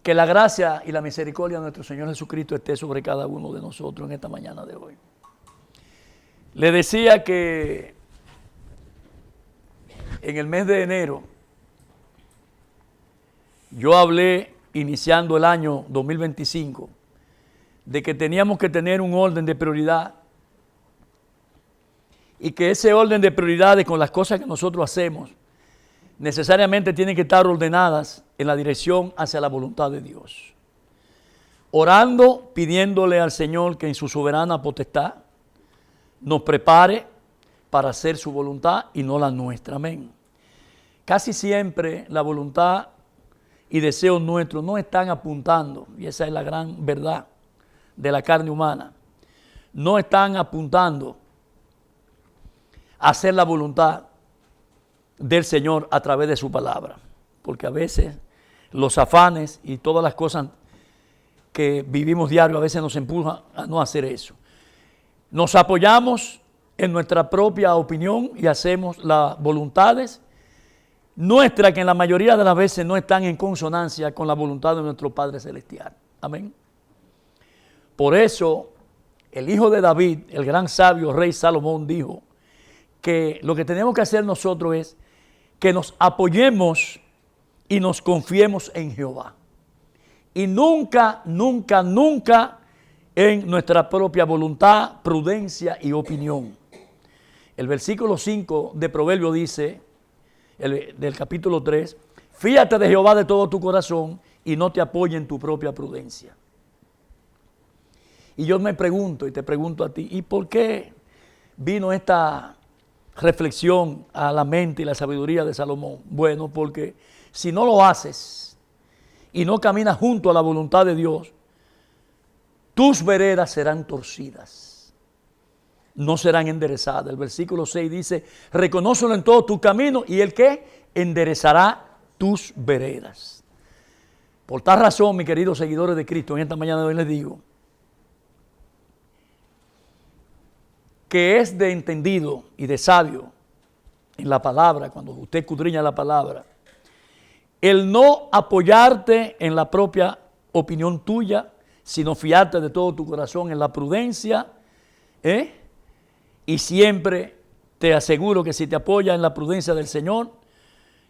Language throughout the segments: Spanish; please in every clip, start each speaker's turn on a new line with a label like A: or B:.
A: Que la gracia y la misericordia de nuestro Señor Jesucristo esté sobre cada uno de nosotros en esta mañana de hoy. Le decía que en el mes de enero yo hablé, iniciando el año 2025, de que teníamos que tener un orden de prioridad y que ese orden de prioridades con las cosas que nosotros hacemos necesariamente tienen que estar ordenadas en la dirección hacia la voluntad de Dios. Orando, pidiéndole al Señor que en su soberana potestad nos prepare para hacer su voluntad y no la nuestra. Amén. Casi siempre la voluntad y deseos nuestros no están apuntando, y esa es la gran verdad de la carne humana, no están apuntando a hacer la voluntad del Señor a través de su palabra, porque a veces los afanes y todas las cosas que vivimos diario a veces nos empujan a no hacer eso. Nos apoyamos en nuestra propia opinión y hacemos las voluntades nuestras que en la mayoría de las veces no están en consonancia con la voluntad de nuestro Padre Celestial. Amén. Por eso el hijo de David, el gran sabio rey Salomón, dijo que lo que tenemos que hacer nosotros es que nos apoyemos y nos confiemos en Jehová. Y nunca, nunca, nunca en nuestra propia voluntad, prudencia y opinión. El versículo 5 de Proverbio dice, del capítulo 3, fíate de Jehová de todo tu corazón y no te apoye en tu propia prudencia. Y yo me pregunto y te pregunto a ti, ¿y por qué vino esta reflexión a la mente y la sabiduría de Salomón? Bueno, porque si no lo haces y no caminas junto a la voluntad de Dios, tus veredas serán torcidas, no serán enderezadas. El versículo 6 dice, reconócelo en todo tu camino y el que enderezará tus veredas. Por tal razón, mis queridos seguidores de Cristo, en esta mañana de hoy les digo que es de entendido y de sabio en la palabra, cuando usted escudriña la palabra, el no apoyarte en la propia opinión tuya, sino fiarte de todo tu corazón en la prudencia, y siempre te aseguro que si te apoyas en la prudencia del Señor,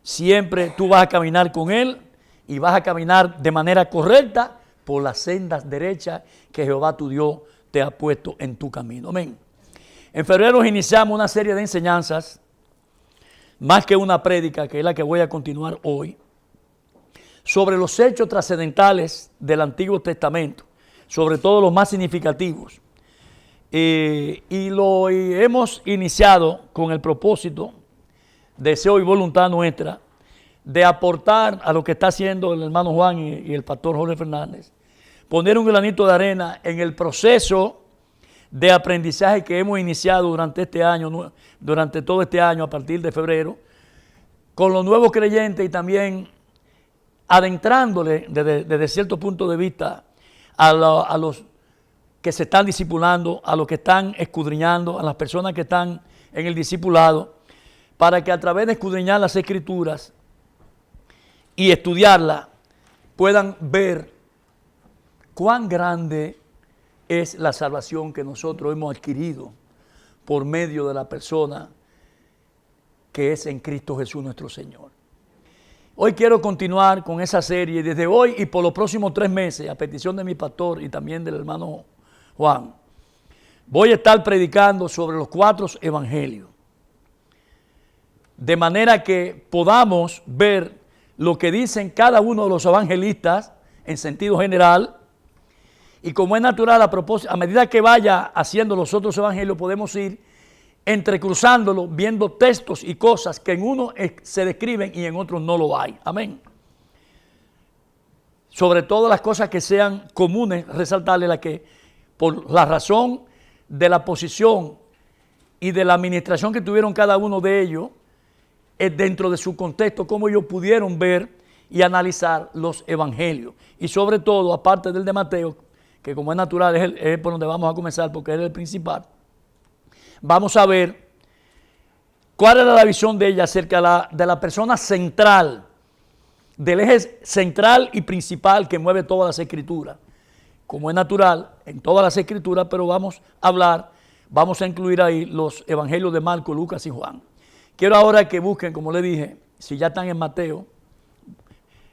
A: siempre tú vas a caminar con Él y vas a caminar de manera correcta por las sendas derechas que Jehová tu Dios te ha puesto en tu camino. Amén. En febrero iniciamos una serie de enseñanzas, más que una prédica, que es la que voy a continuar hoy, sobre los hechos trascendentales del Antiguo Testamento, sobre todo los más significativos. Y lo hemos iniciado con el propósito, deseo y voluntad nuestra, de aportar a lo que está haciendo el hermano Juan y el pastor Jorge Fernández, poner un granito de arena en el proceso de aprendizaje que hemos iniciado durante este año, durante todo este año a partir de febrero, con los nuevos creyentes y también adentrándole desde cierto punto de vista a los que se están discipulando, a los que están escudriñando, a las personas que están en el discipulado, para que a través de escudriñar las Escrituras y estudiarlas puedan ver cuán grande es la salvación que nosotros hemos adquirido por medio de la persona que es en Cristo Jesús nuestro Señor. Hoy quiero continuar con esa serie desde hoy y por los próximos 3 meses, a petición de mi pastor y también del hermano Juan. Voy a estar predicando sobre los 4 evangelios, de manera que podamos ver lo que dicen cada uno de los evangelistas en sentido general. Y como es natural, a medida que vaya haciendo los otros evangelios, podemos ir entrecruzándolo, viendo textos y cosas que en uno se describen y en otros no lo hay. Amén. Sobre todo las cosas que sean comunes, resaltarle la que, por la razón de la posición y de la administración que tuvieron cada uno de ellos, dentro de su contexto, cómo ellos pudieron ver y analizar los evangelios. Y sobre todo, aparte del de Mateo, que como es natural es por donde vamos a comenzar porque es el principal, vamos a ver cuál era la visión de ella acerca de la persona central del eje central y principal que mueve todas las escrituras. Como es natural en todas las escrituras, pero vamos a incluir ahí los evangelios de Marcos, Lucas y Juan. Quiero ahora que busquen, como le dije, si ya están en Mateo,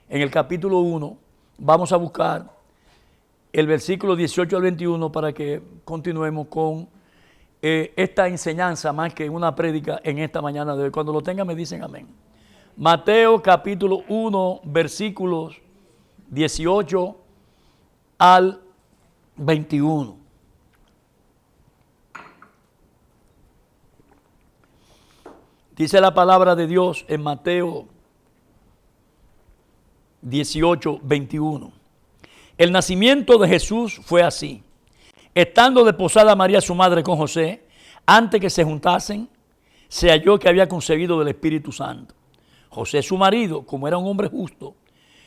A: en el capítulo 1, vamos a buscar el versículo 18 al 21 para que continuemos con esta enseñanza más que una prédica en esta mañana de hoy. Cuando lo tengan me dicen amén. Mateo capítulo 1, versículos 18 al 21. Dice la palabra de Dios en Mateo 18, 21. El nacimiento de Jesús fue así. Estando desposada María su madre con José, antes que se juntasen, se halló que había concebido del Espíritu Santo. José su marido, como era un hombre justo,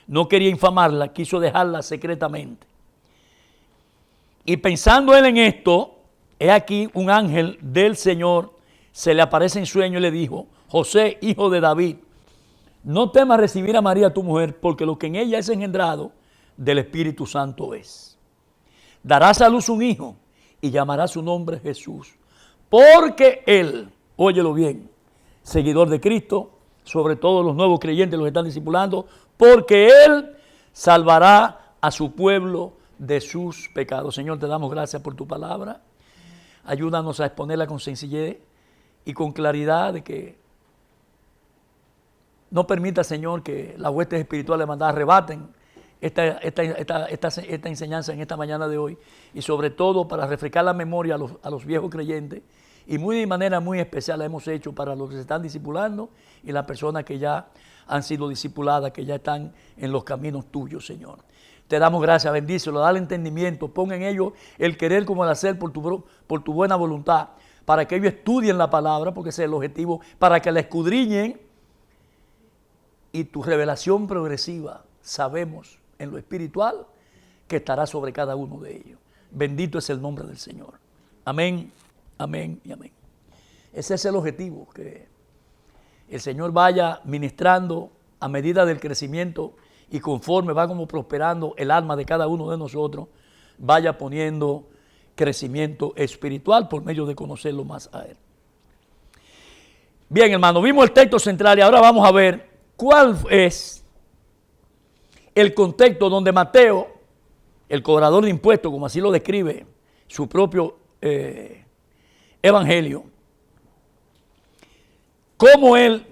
A: no quería infamarla, quiso dejarla secretamente. Y pensando él en esto, he aquí un ángel del Señor se le aparece en sueño y le dijo: José, hijo de David, no temas recibir a María tu mujer, porque lo que en ella es engendrado del Espíritu Santo es. Darás a luz un hijo y llamará su nombre Jesús, porque él, óyelo bien, seguidor de Cristo, sobre todo los nuevos creyentes los están discipulando, porque él salvará a su pueblo de sus pecados. Señor, te damos gracias por tu palabra. Ayúdanos a exponerla con sencillez y con claridad, de que no permita, Señor, que las huestes espirituales mandadas arrebaten esta enseñanza en esta mañana de hoy, y sobre todo para refrescar la memoria a los viejos creyentes, y de manera muy especial la hemos hecho para los que se están discipulando y las personas que ya han sido discipuladas, que ya están en los caminos tuyos, Señor. Te damos gracias, bendícelo, dale entendimiento, pon en ellos el querer como el hacer por tu buena voluntad, para que ellos estudien la palabra, porque ese es el objetivo, para que la escudriñen, y tu revelación progresiva, sabemos en lo espiritual, que estará sobre cada uno de ellos. Bendito es el nombre del Señor. Amén, amén y amén. Ese es el objetivo, que el Señor vaya ministrando a medida del crecimiento, y conforme va como prosperando el alma de cada uno de nosotros, vaya poniendo crecimiento espiritual por medio de conocerlo más a Él. Bien, hermano, vimos el texto central y ahora vamos a ver cuál es el contexto donde Mateo, el cobrador de impuestos, como así lo describe su propio evangelio, cómo él,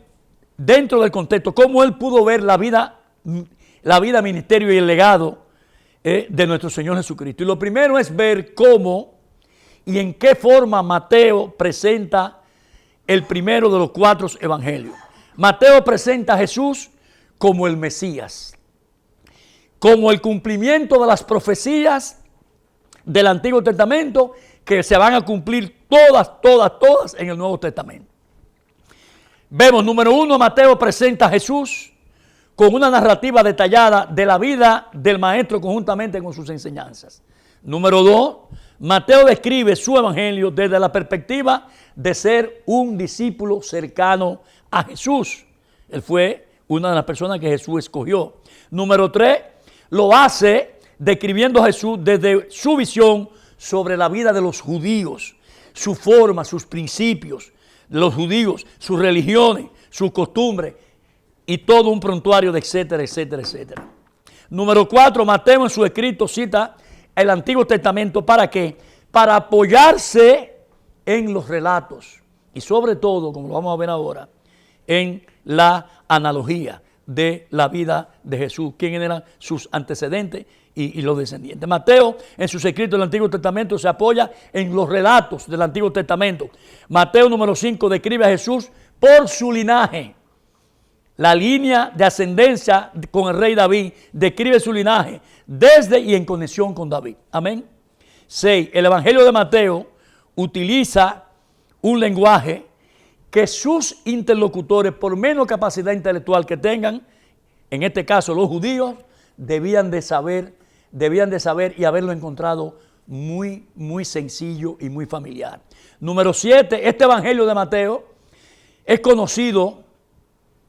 A: dentro del contexto, cómo él pudo ver la vida, ministerio y el legado de nuestro Señor Jesucristo. Y lo primero es ver cómo y en qué forma Mateo presenta el primero de los 4 evangelios. Mateo presenta a Jesús como el Mesías, como el cumplimiento de las profecías del Antiguo Testamento, que se van a cumplir todas en el Nuevo Testamento. Vemos, número 1, Mateo presenta a Jesús con una narrativa detallada de la vida del Maestro conjuntamente con sus enseñanzas. Número 2, Mateo describe su evangelio desde la perspectiva de ser un discípulo cercano a Jesús. Él fue una de las personas que Jesús escogió. Número 3, lo hace describiendo a Jesús desde su visión sobre la vida de los judíos, su forma, sus principios de los judíos, sus religiones, sus costumbres y todo un prontuario de etcétera, etcétera, etcétera. Número 4, Mateo en su escrito cita el Antiguo Testamento. ¿Para qué? Para apoyarse en los relatos y sobre todo, como lo vamos a ver ahora, en la analogía de la vida de Jesús, quién eran sus antecedentes y los descendientes. Mateo en sus escritos del Antiguo Testamento se apoya en los relatos del Antiguo Testamento. Mateo número 5 describe a Jesús por su linaje. La línea de ascendencia con el rey David describe su linaje desde y en conexión con David. Amén. 6. El Evangelio de Mateo utiliza un lenguaje que sus interlocutores, por menos capacidad intelectual que tengan, en este caso los judíos, debían de saber y haberlo encontrado muy, muy sencillo y muy familiar. Número 7. Este Evangelio de Mateo es conocido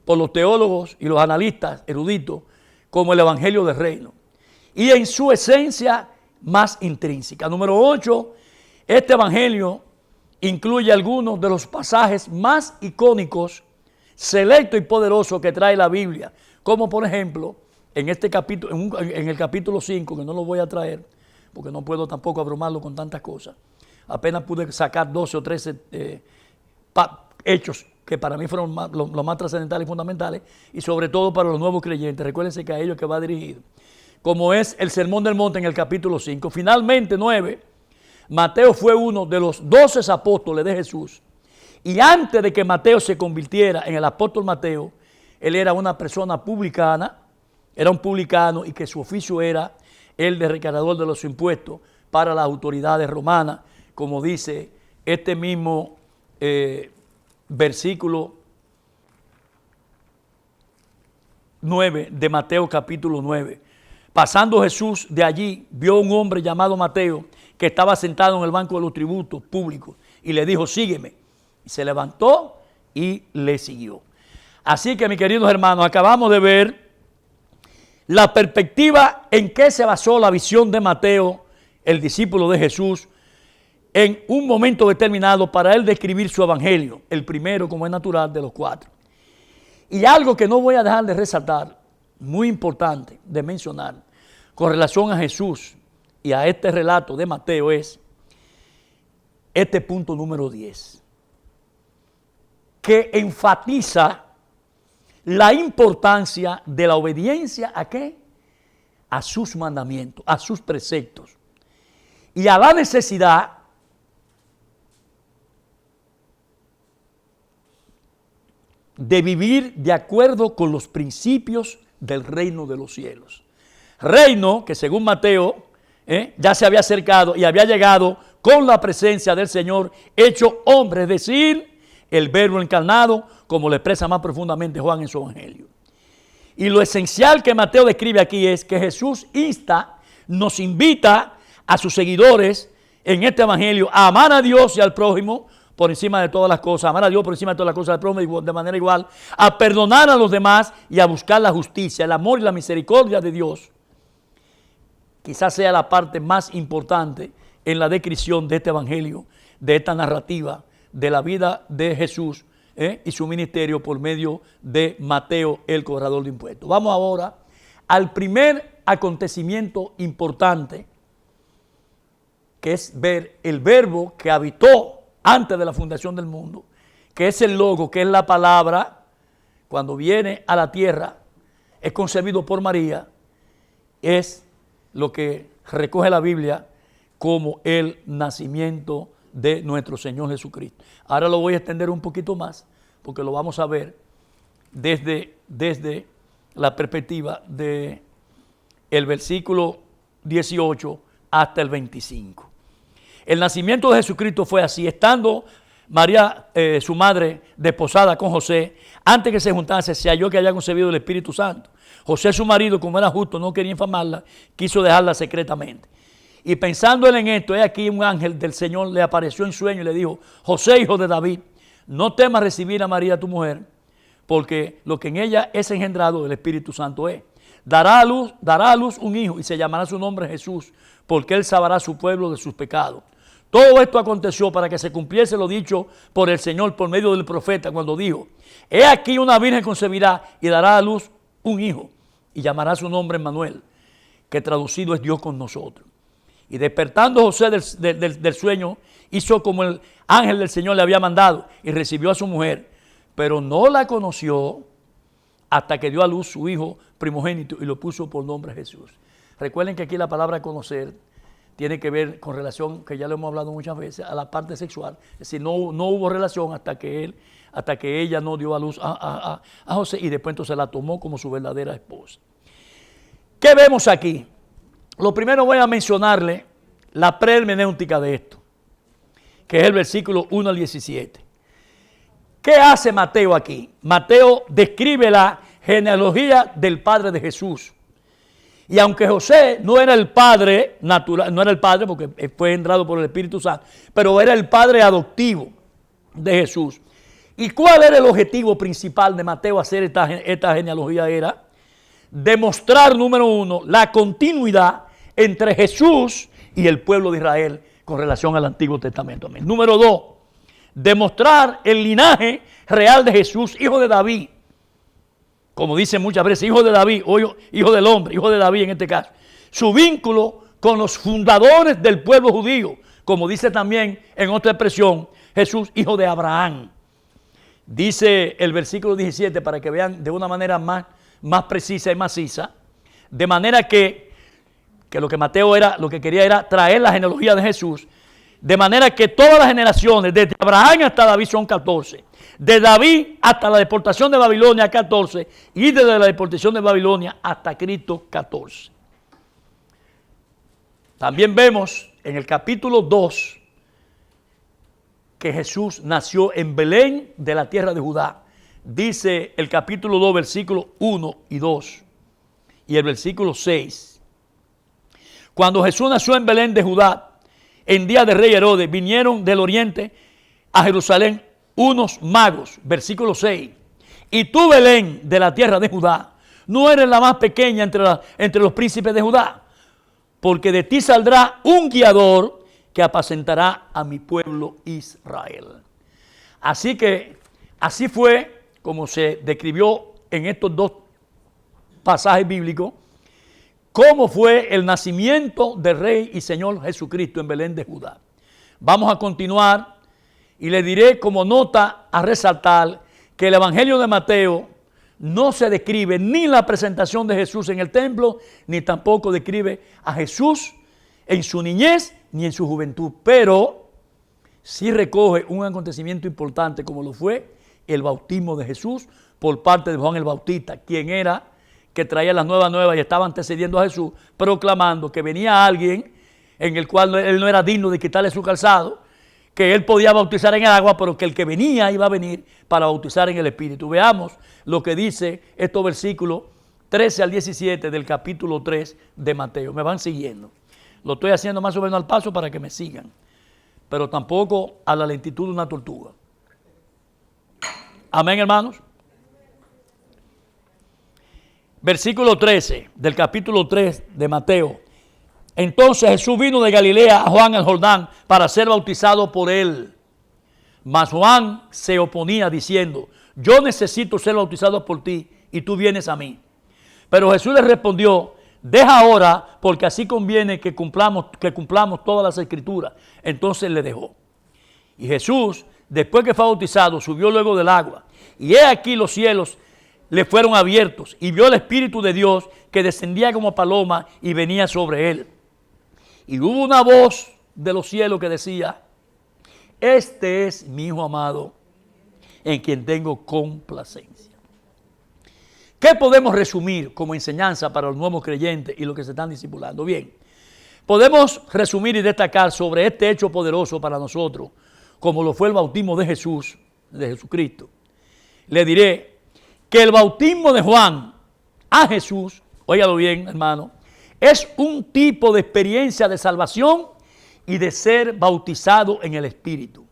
A: por los teólogos y los analistas eruditos como el Evangelio del Reino y en su esencia más intrínseca. Número 8, este Evangelio incluye algunos de los pasajes más icónicos, selectos y poderosos que trae la Biblia, como por ejemplo en este capítulo, en el capítulo 5, que no lo voy a traer porque no puedo tampoco abrumarlo con tantas cosas. Apenas pude sacar 12 o 13 hechos que para mí fueron los más trascendentales y fundamentales, y sobre todo para los nuevos creyentes. Recuérdense que a ellos que va dirigido, como es el Sermón del Monte en el capítulo 5. Finalmente, 9, Mateo fue uno de los 12 apóstoles de Jesús, y antes de que Mateo se convirtiera en el apóstol Mateo, él era una persona publicana, era un publicano, y que su oficio era el de recaudador de los impuestos para las autoridades romanas, como dice este mismo versículo 9 de Mateo capítulo 9. Pasando Jesús de allí, vio a un hombre llamado Mateo que estaba sentado en el banco de los tributos públicos y le dijo, sígueme. Y se levantó y le siguió. Así que, mis queridos hermanos, acabamos de ver la perspectiva en que se basó la visión de Mateo, el discípulo de Jesús, en un momento determinado para él describir su evangelio, el primero, como es natural, de los 4. Y algo que no voy a dejar de resaltar, muy importante de mencionar, con relación a Jesús y a este relato de Mateo, es este punto número 10, que enfatiza la importancia de la obediencia ¿a qué? A sus mandamientos, a sus preceptos, y a la necesidad de vivir de acuerdo con los principios del reino de los cielos. Reino que, según Mateo, ya se había acercado y había llegado con la presencia del Señor hecho hombre, es decir, el verbo encarnado, como lo expresa más profundamente Juan en su evangelio. Y lo esencial que Mateo describe aquí es que Jesús nos invita a sus seguidores en este evangelio a amar a Dios y al prójimo por encima de todas las cosas, amar a Dios por encima de todas las cosas, al prójimo de manera igual, a perdonar a los demás y a buscar la justicia, el amor y la misericordia de Dios. Quizás sea la parte más importante en la descripción de este evangelio, de esta narrativa de la vida de Jesús y su ministerio por medio de Mateo, el cobrador de impuestos. Vamos ahora al primer acontecimiento importante, que es ver el verbo que habitó antes de la fundación del mundo, que es el Logos, que es la palabra, cuando viene a la tierra, es concebido por María, es lo que recoge la Biblia como el nacimiento de nuestro Señor Jesucristo. Ahora lo voy a extender un poquito más, porque lo vamos a ver desde la perspectiva de el versículo 18 hasta el 25. El nacimiento de Jesucristo fue así, estando María, su madre, desposada con José, antes que se juntase, se halló que había concebido el Espíritu Santo. José, su marido, como era justo, no quería infamarla, quiso dejarla secretamente. Y pensando él en esto, he aquí un ángel del Señor le apareció en sueño y le dijo, José, hijo de David, no temas recibir a María tu mujer, porque lo que en ella es engendrado del Espíritu Santo es. Dará a luz un hijo y se llamará su nombre Jesús, porque él salvará a su pueblo de sus pecados. Todo esto aconteció para que se cumpliese lo dicho por el Señor por medio del profeta cuando dijo, he aquí una virgen concebirá y dará a luz un hijo y llamará su nombre Emmanuel, que traducido es Dios con nosotros. Y despertando José del sueño, hizo como el ángel del Señor le había mandado y recibió a su mujer, pero no la conoció hasta que dio a luz su hijo primogénito y lo puso por nombre Jesús. Recuerden que aquí la palabra conocer tiene que ver con relación, que ya lo hemos hablado muchas veces, a la parte sexual. Es decir, no hubo relación hasta que ella no dio a luz a José y después entonces la tomó como su verdadera esposa. ¿Qué vemos aquí? Lo primero voy a mencionarle la prehermenéutica de esto, que es el versículo 1 al 17. ¿Qué hace Mateo aquí? Mateo describe la genealogía del padre de Jesús. Y aunque José no era el padre natural, no era el padre porque fue engendrado por el Espíritu Santo, pero era el padre adoptivo de Jesús. ¿Y cuál era el objetivo principal de Mateo hacer esta genealogía? Era demostrar, número uno, la continuidad entre Jesús y el pueblo de Israel con relación al Antiguo Testamento. Amén. Número dos, demostrar el linaje real de Jesús, hijo de David. Como dicen muchas veces, hijo de David, o hijo del hombre, hijo de David en este caso. Su vínculo con los fundadores del pueblo judío, como dice también en otra expresión, Jesús, hijo de Abraham. Dice el versículo 17, para que vean de una manera más precisa y maciza, de manera que lo que Mateo lo que quería era traer la genealogía de Jesús, de manera que todas las generaciones, desde Abraham hasta David son 14, de David hasta la deportación de Babilonia 14, y desde la deportación de Babilonia hasta Cristo 14. También vemos en el capítulo 2 que Jesús nació en Belén de la tierra de Judá. Dice el capítulo 2, versículos 1 y 2, y el versículo 6. Cuando Jesús nació en Belén de Judá, en día de rey Herodes, vinieron del oriente a Jerusalén unos magos, versículo 6. Y tú, Belén, de la tierra de Judá, no eres la más pequeña entre los príncipes de Judá, porque de ti saldrá un guiador que apacentará a mi pueblo Israel. Así que, así fue como se describió en estos dos pasajes bíblicos, cómo fue el nacimiento del Rey y Señor Jesucristo en Belén de Judá. Vamos a continuar y le diré como nota a resaltar que el Evangelio de Mateo no se describe ni la presentación de Jesús en el templo, ni tampoco describe a Jesús en su niñez ni en su juventud, pero sí recoge un acontecimiento importante como lo fue el bautismo de Jesús por parte de Juan el Bautista, quien era que traía las nuevas y estaba antecediendo a Jesús, proclamando que venía alguien en el cual él no era digno de quitarle su calzado, que él podía bautizar en el agua, pero que el que venía iba a venir para bautizar en el Espíritu. Veamos lo que dice estos versículos 13 al 17 del capítulo 3 de Mateo. Me van siguiendo. Lo estoy haciendo más o menos al paso para que me sigan, pero tampoco a la lentitud de una tortuga. Amén, hermanos. Versículo 13 del capítulo 3 de Mateo. Entonces Jesús vino de Galilea a Juan el Jordán para ser bautizado por él. Mas Juan se oponía diciendo: yo necesito ser bautizado por ti y tú vienes a mí. Pero Jesús le respondió: deja ahora, porque así conviene que cumplamos todas las escrituras. Entonces le dejó. Y Jesús, después que fue bautizado, subió luego del agua. Y he aquí los cielos le fueron abiertos, y vio el Espíritu de Dios que descendía como paloma y venía sobre él. Y hubo una voz de los cielos que decía: este es mi Hijo amado, en quien tengo complacencia. ¿Qué podemos resumir como enseñanza para los nuevos creyentes y los que se están discipulando? Bien, podemos resumir y destacar sobre este hecho poderoso para nosotros, como lo fue el bautismo de Jesús, de Jesucristo. Le diré que el bautismo de Juan a Jesús, óigalo bien, hermano, es un tipo de experiencia de salvación y de ser bautizado en el Espíritu.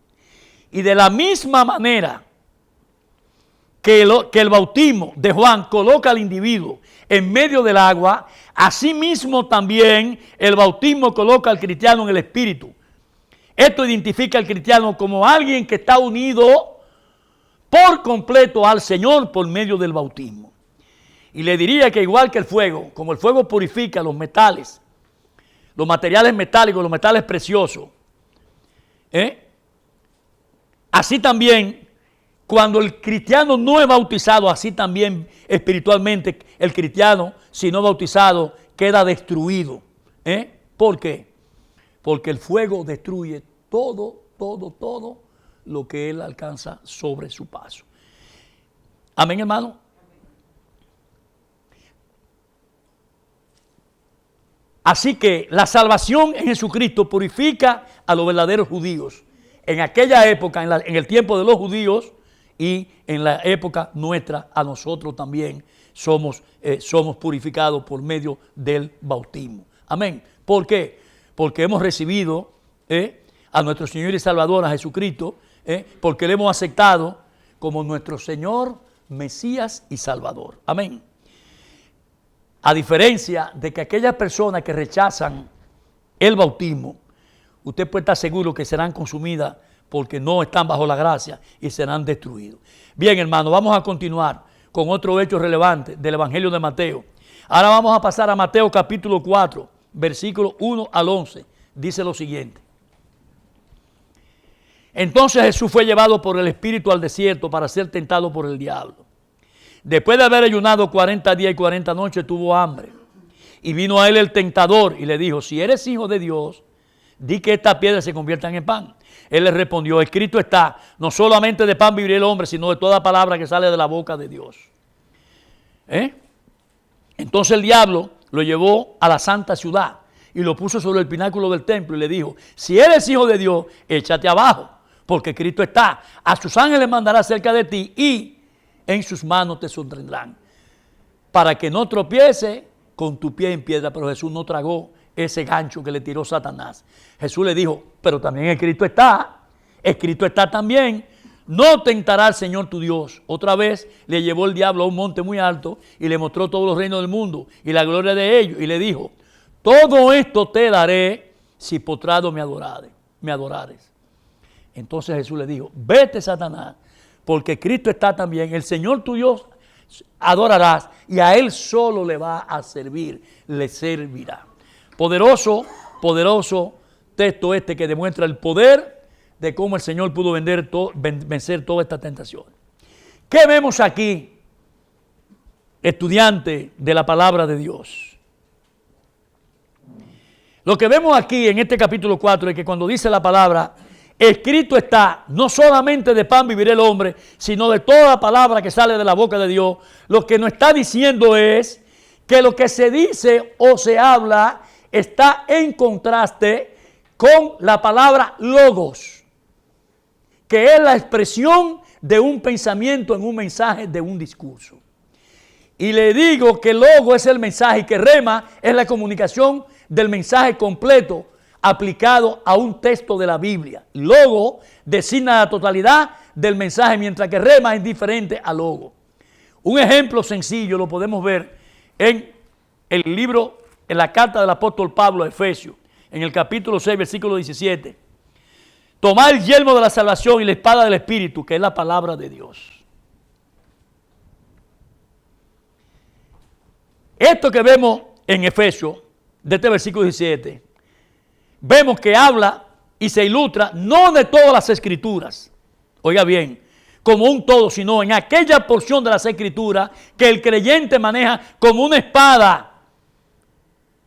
A: Y de la misma manera que el bautismo de Juan coloca al individuo en medio del agua, asimismo también el bautismo coloca al cristiano en el Espíritu. Esto identifica al cristiano como alguien que está unido por completo al Señor por medio del bautismo. Y le diría que igual que el fuego, como el fuego purifica los metales, los materiales metálicos, los metales preciosos, así también cuando el cristiano no es bautizado, así también espiritualmente el cristiano, si no bautizado, queda destruido. ¿Por qué? Porque el fuego destruye todo lo que él alcanza sobre su paso. Amén, hermano. Así que la salvación en Jesucristo purifica a los verdaderos judíos. En aquella época, en el tiempo de los judíos y en la época nuestra, a nosotros también somos purificados por medio del bautismo. Amén. ¿Por qué? Porque hemos recibido a nuestro Señor y Salvador, a Jesucristo, porque le hemos aceptado como nuestro Señor, Mesías y Salvador. Amén. A diferencia de que aquellas personas que rechazan el bautismo, usted puede estar seguro que serán consumidas porque no están bajo la gracia y serán destruidos. Bien, hermano, vamos a continuar con otro hecho relevante del Evangelio de Mateo. Ahora vamos a pasar a Mateo capítulo 4, versículos 1 al 11. Dice lo siguiente. Entonces Jesús fue llevado por el Espíritu al desierto para ser tentado por el diablo. Después de haber ayunado 40 días y 40 noches, tuvo hambre. Y vino a él el tentador y le dijo, si eres hijo de Dios, di que estas piedras se conviertan en pan. Él le respondió, escrito está, no solamente de pan vivirá el hombre, sino de toda palabra que sale de la boca de Dios. Entonces el diablo lo llevó a la santa ciudad y lo puso sobre el pináculo del templo y le dijo, si eres hijo de Dios, échate abajo, porque escrito está, a sus ángeles mandará cerca de ti y en sus manos te sostendrán, para que no tropiece con tu pie en piedra. Pero Jesús no tragó ese gancho que le tiró Satanás. Jesús le dijo, pero también escrito está también, no tentará al Señor tu Dios. Otra vez le llevó el diablo a un monte muy alto y le mostró todos los reinos del mundo y la gloria de ellos y le dijo, todo esto te daré si postrado me adorares. Entonces Jesús le dijo, vete, Satanás, porque Cristo está también, el Señor tu Dios adorarás y a Él solo le va a servir, le servirá. Poderoso texto este que demuestra el poder de cómo el Señor pudo vencer toda esta tentación. ¿Qué vemos aquí, estudiante de la palabra de Dios? Lo que vemos aquí en este capítulo 4 es que cuando dice la palabra, escrito está, no solamente de pan vivirá el hombre, sino de toda palabra que sale de la boca de Dios. Lo que nos está diciendo es que lo que se dice o se habla está en contraste con la palabra logos, que es la expresión de un pensamiento en un mensaje de un discurso. Y le digo que logo es el mensaje y que rema es la comunicación del mensaje completo aplicado a un texto de la Biblia. Logo designa la totalidad del mensaje, mientras que rema es diferente a logo. Un ejemplo sencillo lo podemos ver en el libro, en la carta del apóstol Pablo a Efesios, en el capítulo 6, versículo 17. Tomad el yelmo de la salvación y la espada del Espíritu, que es la palabra de Dios. Esto que vemos en Efesios, de este versículo 17, vemos que habla y se ilustra no de todas las escrituras, oiga bien, como un todo, sino en aquella porción de las escrituras que el creyente maneja como una espada.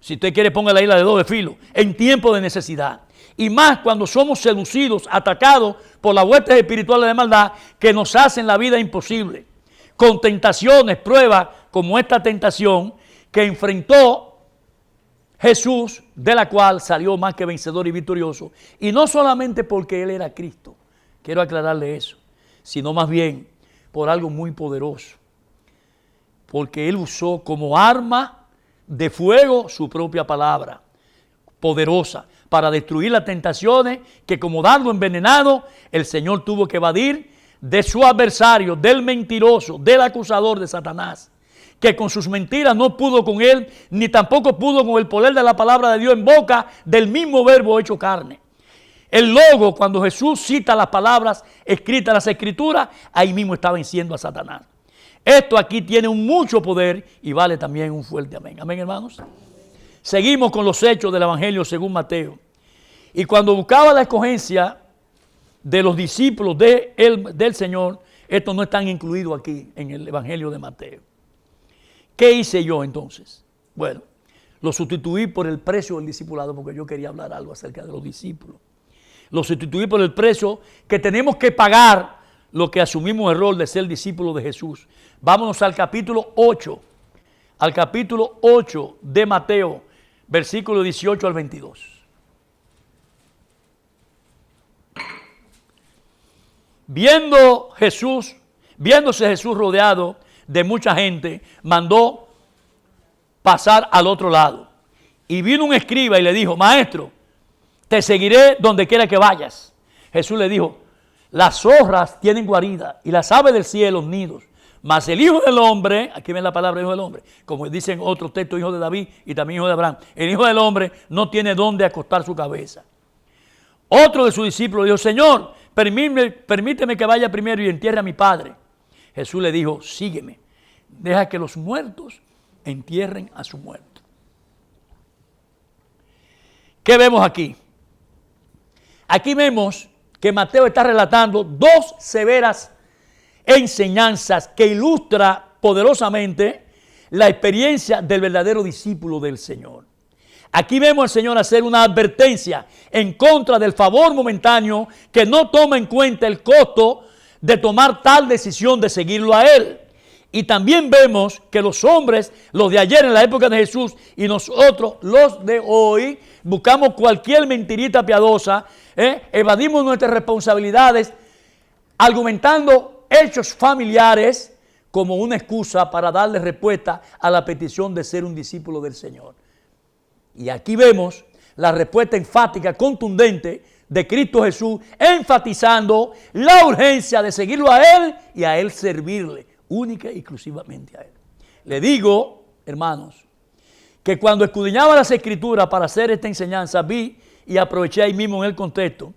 A: Si usted quiere, ponga la isla de doble filo, en tiempo de necesidad. Y más cuando somos seducidos, atacados por las huestes espirituales de maldad que nos hacen la vida imposible. Con tentaciones, pruebas como esta tentación que enfrentó Jesús, de la cual salió más que vencedor y victorioso. Y no solamente porque Él era Cristo, quiero aclararle eso, sino más bien por algo muy poderoso. Porque Él usó como arma de fuego su propia palabra, poderosa, para destruir las tentaciones que como dardo envenenado, el Señor tuvo que evadir de su adversario, del mentiroso, del acusador de Satanás, que con sus mentiras no pudo con él, ni tampoco pudo con el poder de la palabra de Dios en boca del mismo verbo hecho carne. El logo, cuando Jesús cita las palabras escritas en las escrituras, ahí mismo está venciendo a Satanás. Esto aquí tiene un mucho poder y vale también un fuerte amén. Amén, hermanos. Seguimos con los hechos del Evangelio según Mateo. Y cuando buscaba la escogencia de los discípulos del Señor, estos no están incluidos aquí en el Evangelio de Mateo. ¿Qué hice yo entonces? Bueno, lo sustituí por el precio del discipulado, porque yo quería hablar algo acerca de los discípulos. Lo sustituí por el precio que tenemos que pagar lo que asumimos el rol de ser discípulos de Jesús. Vámonos al capítulo 8. Al capítulo 8 de Mateo, versículo 18 al 22. Viéndose Jesús rodeado de mucha gente, mandó pasar al otro lado. Y vino un escriba y le dijo, maestro, te seguiré donde quiera que vayas. Jesús le dijo, las zorras tienen guarida y las aves del cielo nidos, Mas el Hijo del Hombre, aquí ven la palabra Hijo del Hombre, como dicen otros textos, Hijo de David y también Hijo de Abraham, el Hijo del Hombre no tiene dónde acostar su cabeza. Otro de sus discípulos dijo, Señor, permíteme que vaya primero y entierre a mi padre. Jesús le dijo, sígueme, deja que los muertos entierren a su muerto. ¿Qué vemos aquí? Aquí vemos que Mateo está relatando dos severas enseñanzas que ilustra poderosamente la experiencia del verdadero discípulo del Señor. Aquí vemos al Señor hacer una advertencia en contra del favor momentáneo que no toma en cuenta el costo de tomar tal decisión de seguirlo a Él. Y también vemos que los hombres, los de ayer en la época de Jesús y nosotros, los de hoy, buscamos cualquier mentirita piadosa, evadimos nuestras responsabilidades argumentando hechos familiares como una excusa para darle respuesta a la petición de ser un discípulo del Señor. Y aquí vemos la respuesta enfática, contundente de Cristo Jesús, enfatizando la urgencia de seguirlo a Él y a Él servirle, única y exclusivamente a Él. Le digo, hermanos, que cuando escudriñaba las Escrituras para hacer esta enseñanza, vi y aproveché ahí mismo en el contexto,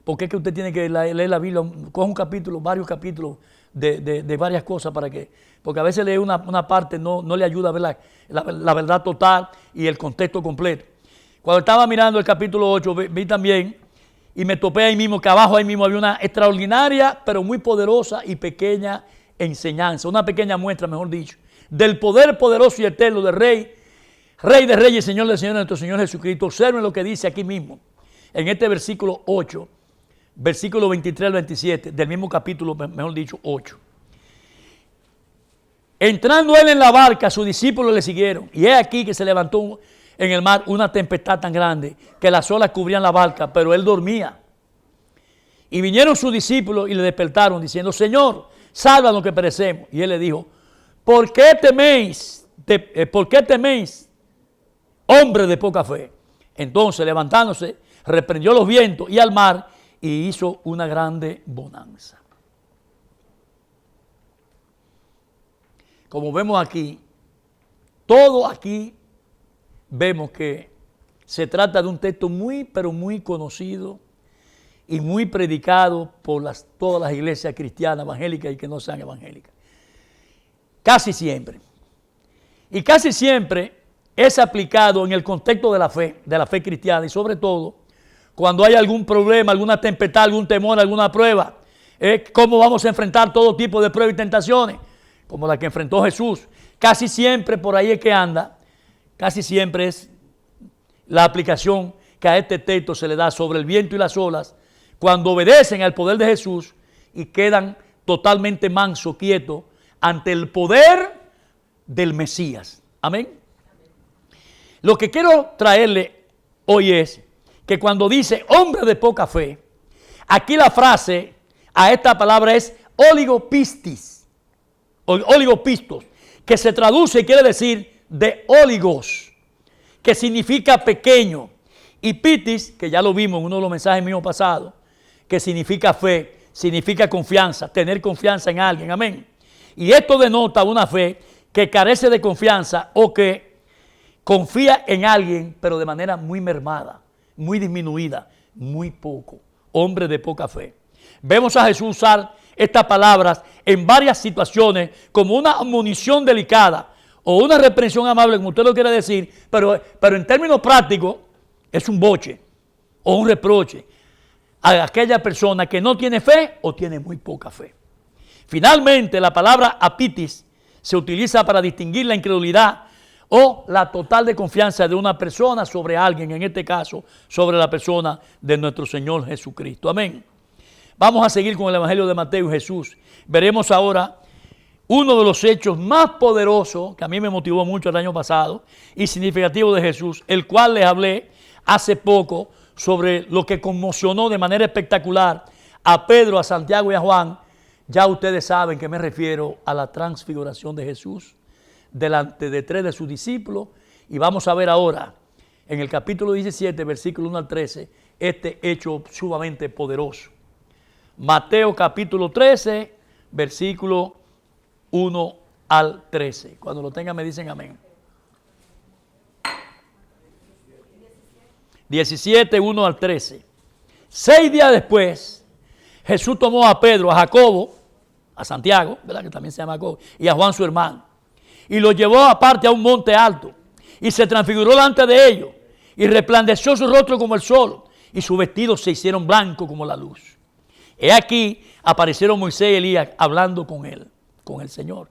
A: porque es que usted tiene que leer la Biblia, coge un capítulo, varios capítulos de varias cosas porque a veces leer una parte no le ayuda a ver la verdad total y el contexto completo. Cuando estaba mirando el capítulo 8, vi también y me topé ahí mismo, que abajo ahí mismo había una extraordinaria, pero muy poderosa y pequeña enseñanza, una pequeña muestra, mejor dicho, del poder poderoso y eterno del Rey de Reyes, Señor de Señores, nuestro Señor Jesucristo. Observen lo que dice aquí mismo, en este versículo 8, versículo 23 al 27, del mismo capítulo, mejor dicho, 8. Entrando él en la barca, sus discípulos le siguieron. Y es aquí que se levantó en el mar una tempestad tan grande que las olas cubrían la barca, pero él dormía. Y vinieron sus discípulos y le despertaron diciendo, Señor, sálvanos que perecemos. Y él le dijo, ¿por qué teméis, hombre de poca fe? Entonces, levantándose, reprendió los vientos y al mar y hizo una grande bonanza. Como vemos aquí, todo aquí vemos que se trata de un texto muy, pero muy conocido y muy predicado por todas las iglesias cristianas, evangélicas y que no sean evangélicas. Casi siempre. Y casi siempre es aplicado en el contexto de la fe cristiana y sobre todo cuando hay algún problema, alguna tempestad, algún temor, alguna prueba. ¿Cómo vamos a enfrentar todo tipo de pruebas y tentaciones? Como la que enfrentó Jesús. Casi siempre por ahí es que anda, casi siempre es la aplicación que a este texto se le da sobre el viento y las olas, cuando obedecen al poder de Jesús y quedan totalmente mansos, quietos, ante el poder del Mesías. Amén. Lo que quiero traerle hoy es que cuando dice hombre de poca fe, aquí la frase a esta palabra es oligopistis. Oligopistos, que se traduce y quiere decir de oligos, que significa pequeño, y pitis, que ya lo vimos en uno de los mensajes míos pasados, que significa fe, significa confianza, tener confianza en alguien, amén. Y esto denota una fe que carece de confianza o que confía en alguien, pero de manera muy mermada, muy disminuida, muy poco, hombre de poca fe. Vemos a Jesús usar estas palabras en varias situaciones como una admonición delicada o una reprensión amable, como usted lo quiere decir, pero en términos prácticos es un boche o un reproche a aquella persona que no tiene fe o tiene muy poca fe. Finalmente, la palabra apitis se utiliza para distinguir la incredulidad o la total desconfianza de una persona sobre alguien, en este caso, sobre la persona de nuestro Señor Jesucristo. Amén. Vamos a seguir con el Evangelio de Mateo y Jesús. Veremos ahora uno de los hechos más poderosos que a mí me motivó mucho el año pasado y significativo de Jesús, el cual les hablé hace poco sobre lo que conmocionó de manera espectacular a Pedro, a Santiago y a Juan. Ya ustedes saben que me refiero a la transfiguración de Jesús delante de 3 de sus discípulos. Y vamos a ver ahora en el capítulo 17, versículo 1 al 13, este hecho sumamente poderoso. Mateo capítulo 13, versículo 1 al 13. Cuando lo tengan me dicen amén. 17, 1 al 13. 6 días después, Jesús tomó a Pedro, a Jacobo, a Santiago, ¿verdad? Que también se llama Jacobo, y a Juan su hermano, y los llevó aparte a un monte alto, y se transfiguró delante de ellos, y resplandeció su rostro como el sol, y sus vestidos se hicieron blancos como la luz. He aquí, aparecieron Moisés y Elías hablando con él, con el Señor.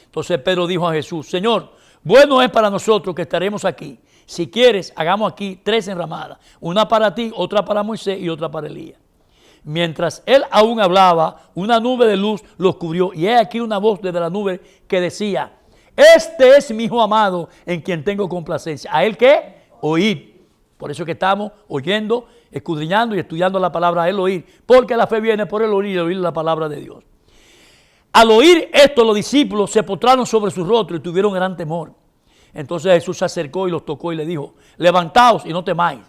A: Entonces Pedro dijo a Jesús: Señor, bueno es para nosotros que estaremos aquí. Si quieres, hagamos aquí 3 enramadas, una para ti, otra para Moisés y otra para Elías. Mientras él aún hablaba, una nube de luz los cubrió, y he aquí una voz desde la nube que decía: este es mi Hijo amado, en quien tengo complacencia. ¿A él qué? Oíd. Por eso que estamos oyendo, escudriñando y estudiando la palabra, a él oír, porque la fe viene por el oír y oír la palabra de Dios. Al oír esto, los discípulos se postraron sobre sus rostros y tuvieron gran temor. Entonces Jesús se acercó y los tocó y le dijo: levantaos y no temáis.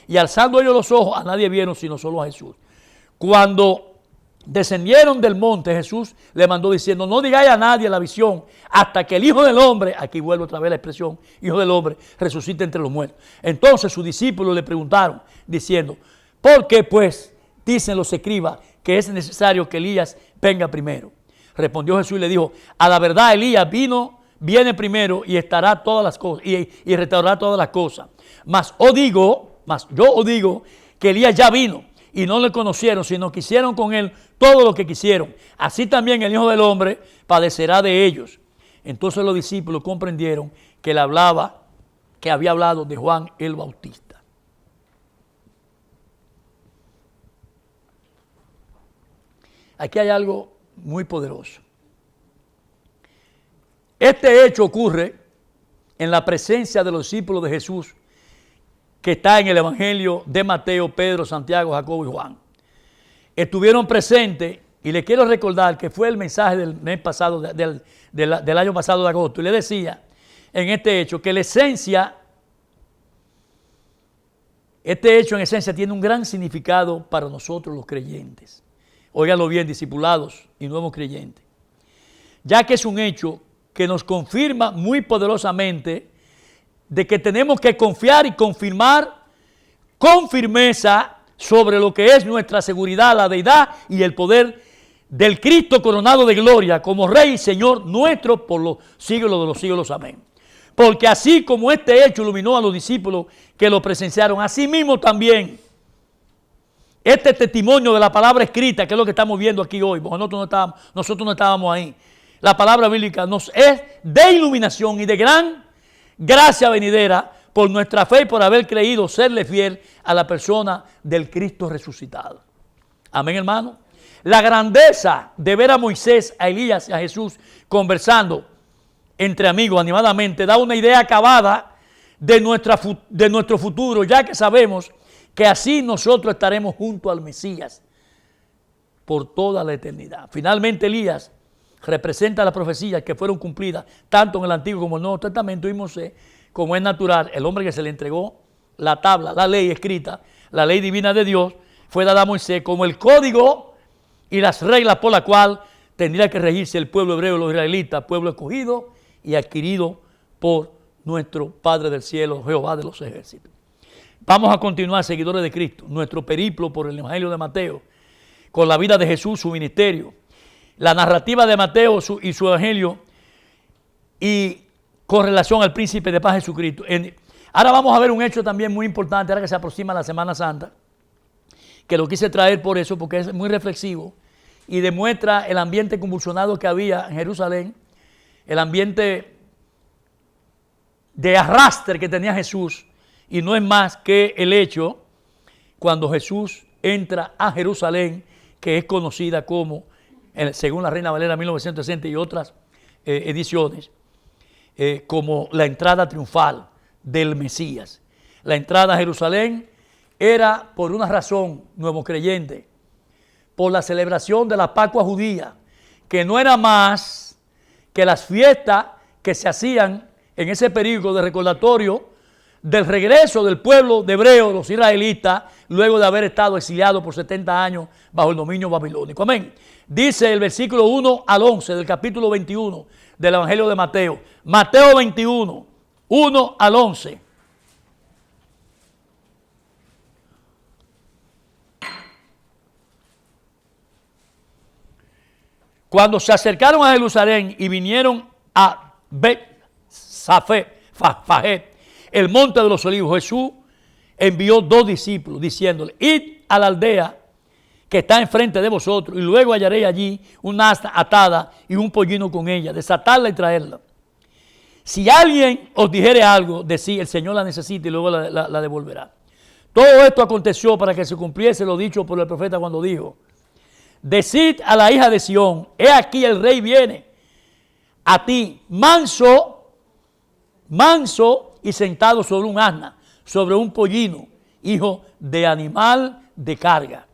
A: Y alzando ellos los ojos, a nadie vieron sino solo a Jesús. Cuando descendieron del monte, Jesús le mandó diciendo: no digáis a nadie la visión, hasta que el Hijo del Hombre, aquí vuelvo otra vez la expresión, Hijo del Hombre, resucite entre los muertos. Entonces sus discípulos le preguntaron, diciendo: ¿por qué pues dicen los escribas que es necesario que Elías venga primero? Respondió Jesús y le dijo: a la verdad Elías viene primero y estará todas las cosas y restaurará todas las cosas. Mas yo os digo que Elías ya vino y no le conocieron, sino que hicieron con él todo lo que quisieron. Así también el Hijo del Hombre padecerá de ellos. Entonces los discípulos comprendieron que él que había hablado de Juan el Bautista. Aquí hay algo muy poderoso. Este hecho ocurre en la presencia de los discípulos de Jesús, que está en el Evangelio de Mateo, Pedro, Santiago, Jacobo y Juan. Estuvieron presentes, y le quiero recordar que fue el mensaje del mes pasado, del año pasado de agosto, y le decía en este hecho que este hecho en esencia tiene un gran significado para nosotros los creyentes. Óiganlo bien, discipulados y nuevos creyentes, ya que es un hecho que nos confirma muy poderosamente de que tenemos que confiar y confirmar con firmeza sobre lo que es nuestra seguridad, la deidad y el poder del Cristo coronado de gloria como Rey y Señor nuestro por los siglos de los siglos. Amén. Porque así como este hecho iluminó a los discípulos que lo presenciaron, así mismo también este testimonio de la palabra escrita, que es lo que estamos viendo aquí hoy, porque nosotros no estábamos ahí. La palabra bíblica nos es de iluminación y de gran gracia venidera por nuestra fe y por haber creído serle fiel a la persona del Cristo resucitado. Amén, hermano. La grandeza de ver a Moisés, a Elías y a Jesús conversando entre amigos animadamente da una idea acabada de nuestro futuro, ya que sabemos que así nosotros estaremos junto al Mesías por toda la eternidad. Finalmente Elías representa las profecías que fueron cumplidas tanto en el Antiguo como en el Nuevo Testamento, y Moisés, como es natural, el hombre que se le entregó la tabla, la ley escrita, la ley divina de Dios, fue dada a Moisés como el código y las reglas por la cual tendría que regirse el pueblo hebreo, los israelitas, pueblo escogido y adquirido por nuestro Padre del cielo, Jehová de los ejércitos. Vamos a continuar, seguidores de Cristo, nuestro periplo por el Evangelio de Mateo, con la vida de Jesús, su ministerio, la narrativa de Mateo y su Evangelio, y con relación al príncipe de paz Jesucristo. Ahora vamos a ver un hecho también muy importante, ahora que se aproxima la Semana Santa, que lo quise traer por eso, porque es muy reflexivo y demuestra el ambiente convulsionado que había en Jerusalén, el ambiente de arrastre que tenía Jesús, y no es más que el hecho cuando Jesús entra a Jerusalén, que es conocida como, según la Reina Valera 1960 y otras ediciones, como la entrada triunfal del Mesías. La entrada a Jerusalén era por una razón, nuevo creyente, por la celebración de la Pascua judía, que no era más que las fiestas que se hacían en ese periodo de recordatorio del regreso del pueblo de hebreo, los israelitas, luego de haber estado exiliados por 70 años bajo el dominio babilónico. Amén. Dice el versículo 1 al 11 del capítulo 21 del Evangelio de Mateo. Mateo 21, 1 al 11. Cuando se acercaron a Jerusalén y vinieron a Bet-Faget, el monte de los olivos, Jesús envió 2 discípulos diciéndole: id a la aldea que está enfrente de vosotros y luego hallaréis allí una asna atada y un pollino con ella, desatarla y traerla. Si alguien os dijere algo, decid: el Señor la necesita, y luego la devolverá. Todo esto aconteció para que se cumpliese lo dicho por el profeta cuando dijo: decid a la hija de Sión, he aquí el rey viene a ti, manso y sentado sobre un asna, sobre un pollino, hijo de animal de carga.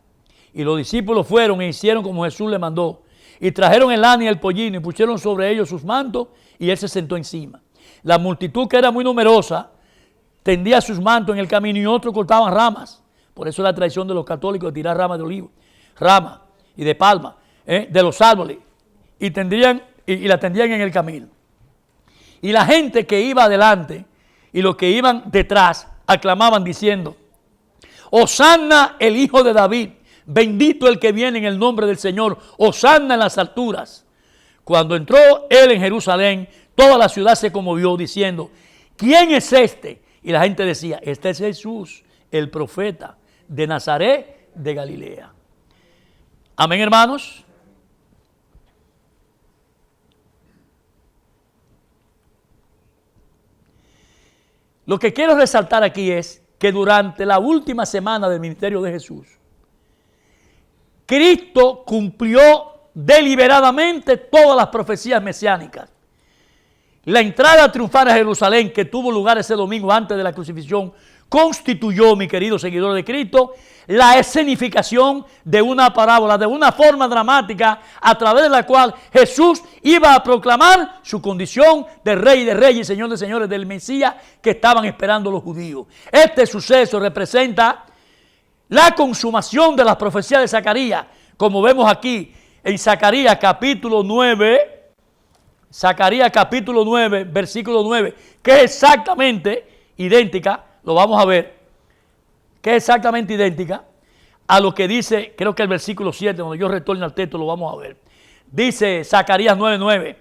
A: Y los discípulos fueron e hicieron como Jesús le mandó, y trajeron el asna y el pollino y pusieron sobre ellos sus mantos, y él se sentó encima. La multitud, que era muy numerosa, tendía sus mantos en el camino, y otros cortaban ramas. Por eso es la tradición de los católicos de tirar ramas de olivo, ramas y de palma, de los árboles, y la tendían en el camino. Y la gente que iba adelante y los que iban detrás aclamaban diciendo: Hosanna el Hijo de David, bendito el que viene en el nombre del Señor, Hosanna en las alturas. Cuando entró él en Jerusalén, toda la ciudad se conmovió diciendo: ¿quién es este? Y la gente decía: este es Jesús, el profeta de Nazaret de Galilea. Amén, hermanos. Lo que quiero resaltar aquí es que durante la última semana del ministerio de Jesús, Cristo cumplió deliberadamente todas las profecías mesiánicas. La entrada triunfal a Jerusalén, que tuvo lugar ese domingo antes de la crucifixión, constituyó, mi querido seguidor de Cristo, la escenificación de una parábola, de una forma dramática a través de la cual Jesús iba a proclamar su condición de Rey de Reyes y Señor de Señores, del Mesías que estaban esperando los judíos. Este suceso representa la consumación de las profecías de Zacarías, como vemos aquí en Zacarías capítulo 9, versículo 9, que es exactamente idéntica, lo vamos a ver, que es exactamente idéntica a lo que dice, creo que el versículo 7, cuando yo retorne al texto lo vamos a ver. Dice Zacarías 9:9,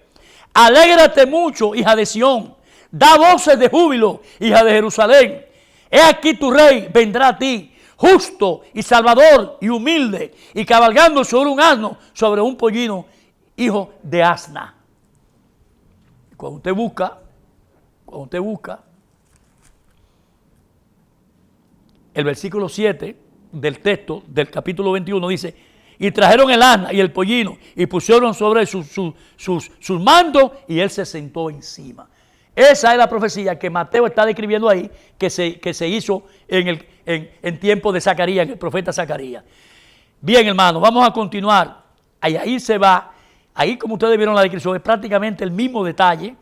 A: alégrate mucho, hija de Sión, da voces de júbilo, hija de Jerusalén. He aquí tu rey vendrá a ti, justo y salvador y humilde, y cabalgando sobre un asno, sobre un pollino, hijo de asna. Cuando usted busca, el versículo 7 del texto del capítulo 21 dice: y trajeron el asna y el pollino y pusieron sobre sus mandos, y él se sentó encima. Esa es la profecía que Mateo está describiendo ahí, que se hizo en tiempo de Zacarías, el profeta Zacarías. Bien, hermanos, vamos a continuar. Ahí se va. Ahí, como ustedes vieron la descripción, es prácticamente el mismo detalle.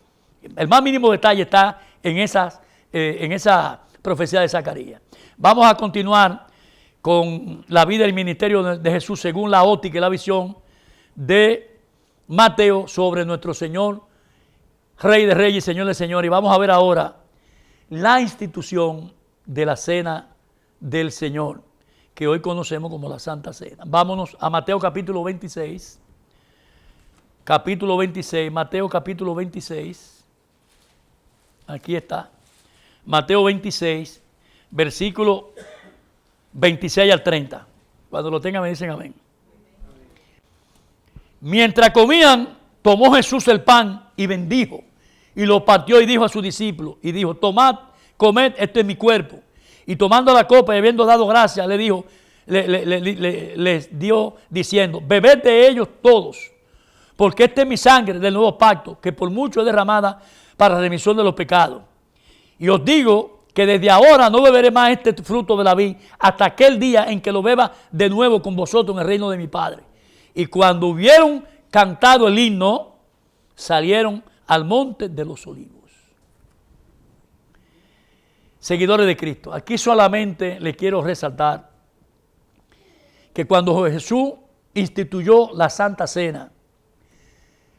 A: El más mínimo detalle está en esa profecía de Zacarías. Vamos a continuar con la vida y el ministerio de Jesús según la óptica y la visión de Mateo sobre nuestro Señor, Rey de Reyes y Señor de Señores. Y vamos a ver ahora la institución de la Cena del Señor, que hoy conocemos como la Santa Cena. Vámonos a Mateo capítulo 26. Mateo capítulo 26. Aquí está. Mateo 26, versículo 26 al 30. Cuando lo tengan me dicen amén. Mientras comían, tomó Jesús el pan y bendijo, y lo partió y dijo a sus discípulos, y dijo: tomad, comed, este es mi cuerpo. Y tomando la copa y habiendo dado gracias, le dijo, les dio diciendo: bebed de ellos todos, porque esta es mi sangre del nuevo pacto, que por mucho es derramada para la remisión de los pecados. Y os digo que desde ahora no beberé más este fruto de la vid hasta aquel día en que lo beba de nuevo con vosotros en el reino de mi Padre. Y cuando hubieron cantado el himno, salieron al monte de los olivos. seguidores de Cristo, aquí solamente le quiero resaltar que cuando Jesús instituyó la Santa Cena,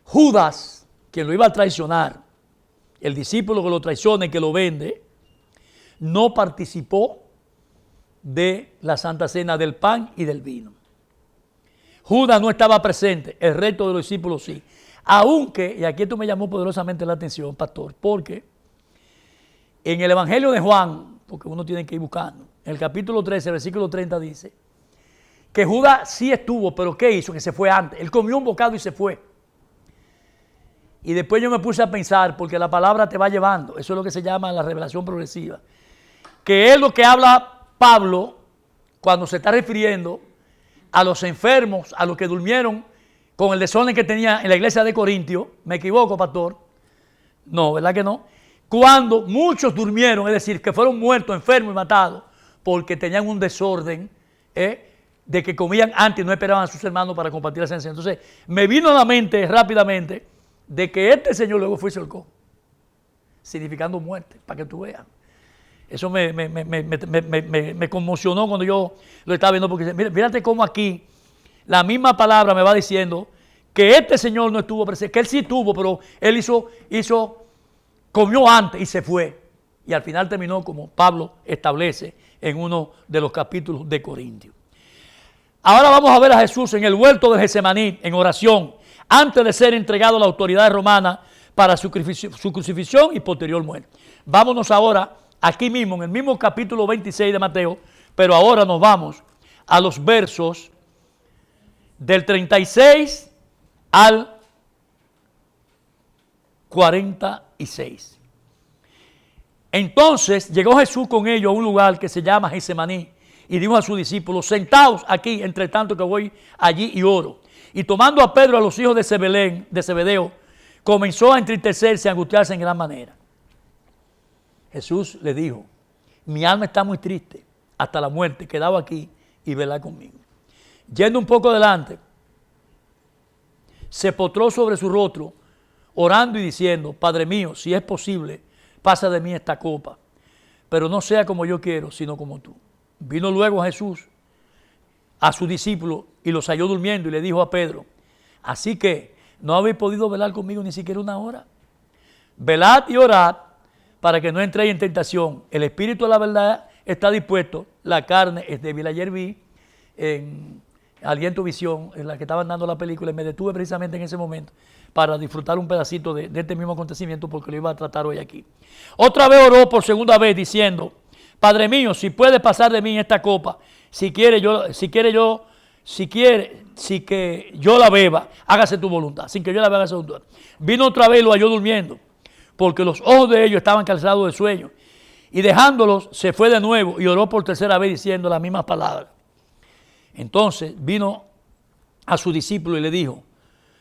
A: Judas, quien lo iba a traicionar, el discípulo que lo traiciona y que lo vende, no participó de la Santa Cena del pan y del vino. Judas no estaba presente, el resto de los discípulos sí. Aunque, y aquí esto me llamó poderosamente la atención, pastor, porque en el Evangelio de Juan, porque uno tiene que ir buscando, en el capítulo 13, versículo 30 dice que Judas sí estuvo, pero ¿qué hizo? Que se fue antes. Él comió un bocado y se fue. Y después yo me puse a pensar, porque la palabra te va llevando, eso es lo que se llama la revelación progresiva, que es lo que habla Pablo cuando se está refiriendo a los enfermos, a los que durmieron con el desorden que tenía en la iglesia de Corintio. ¿Me equivoco, pastor? No, ¿verdad que no? Cuando muchos durmieron, es decir, que fueron muertos, enfermos y matados, porque tenían un desorden, de que comían antes y no esperaban a sus hermanos para compartir la cena. Entonces, me vino a la mente rápidamente de que este señor luego fue y se ahorcó, significando muerte, para que tú veas. Eso me conmocionó cuando yo lo estaba viendo, porque fíjate cómo aquí la misma palabra me va diciendo que este señor no estuvo presente, que él sí estuvo, pero él comió antes y se fue. Y al final terminó como Pablo establece en uno de los capítulos de Corintios. Ahora vamos a ver a Jesús en el huerto de Getsemaní, en oración, antes de ser entregado a la autoridad romana para su crucifixión y posterior muerte. Vámonos ahora aquí mismo, en el mismo capítulo 26 de Mateo, pero ahora nos vamos a los versos del 36 al 46. Entonces llegó Jesús con ellos a un lugar que se llama Getsemaní y dijo a sus discípulos: sentaos aquí, entre tanto que voy allí y oro. Y tomando a Pedro, a los hijos de Zebedeo, comenzó a entristecerse, a angustiarse en gran manera. Jesús le dijo: mi alma está muy triste hasta la muerte, quedado aquí y velad conmigo. Yendo un poco adelante, se postró sobre su rostro, orando y diciendo: Padre mío, si es posible, pasa de mí esta copa, pero no sea como yo quiero, sino como tú. Vino luego Jesús a sus discípulos y los halló durmiendo y le dijo a Pedro: así que no habéis podido velar conmigo ni siquiera una hora. Velad y orad para que no entréis en tentación. El espíritu de la verdad está dispuesto, la carne es débil. Ayer vi en Aliento Visión, en la que estaban dando la película, y me detuve precisamente en ese momento para disfrutar un pedacito de este mismo acontecimiento, porque lo iba a tratar hoy aquí. Otra vez oró por segunda vez diciendo: Padre mío, si puede pasar de mí esta copa, si que yo la beba, hágase tu voluntad. Sin que yo la beba, hágase tu voluntad. Vino otra vez y lo halló durmiendo, porque los ojos de ellos estaban cansados de sueño. Y dejándolos, se fue de nuevo y oró por tercera vez diciendo las mismas palabras. Entonces vino a su discípulo y le dijo: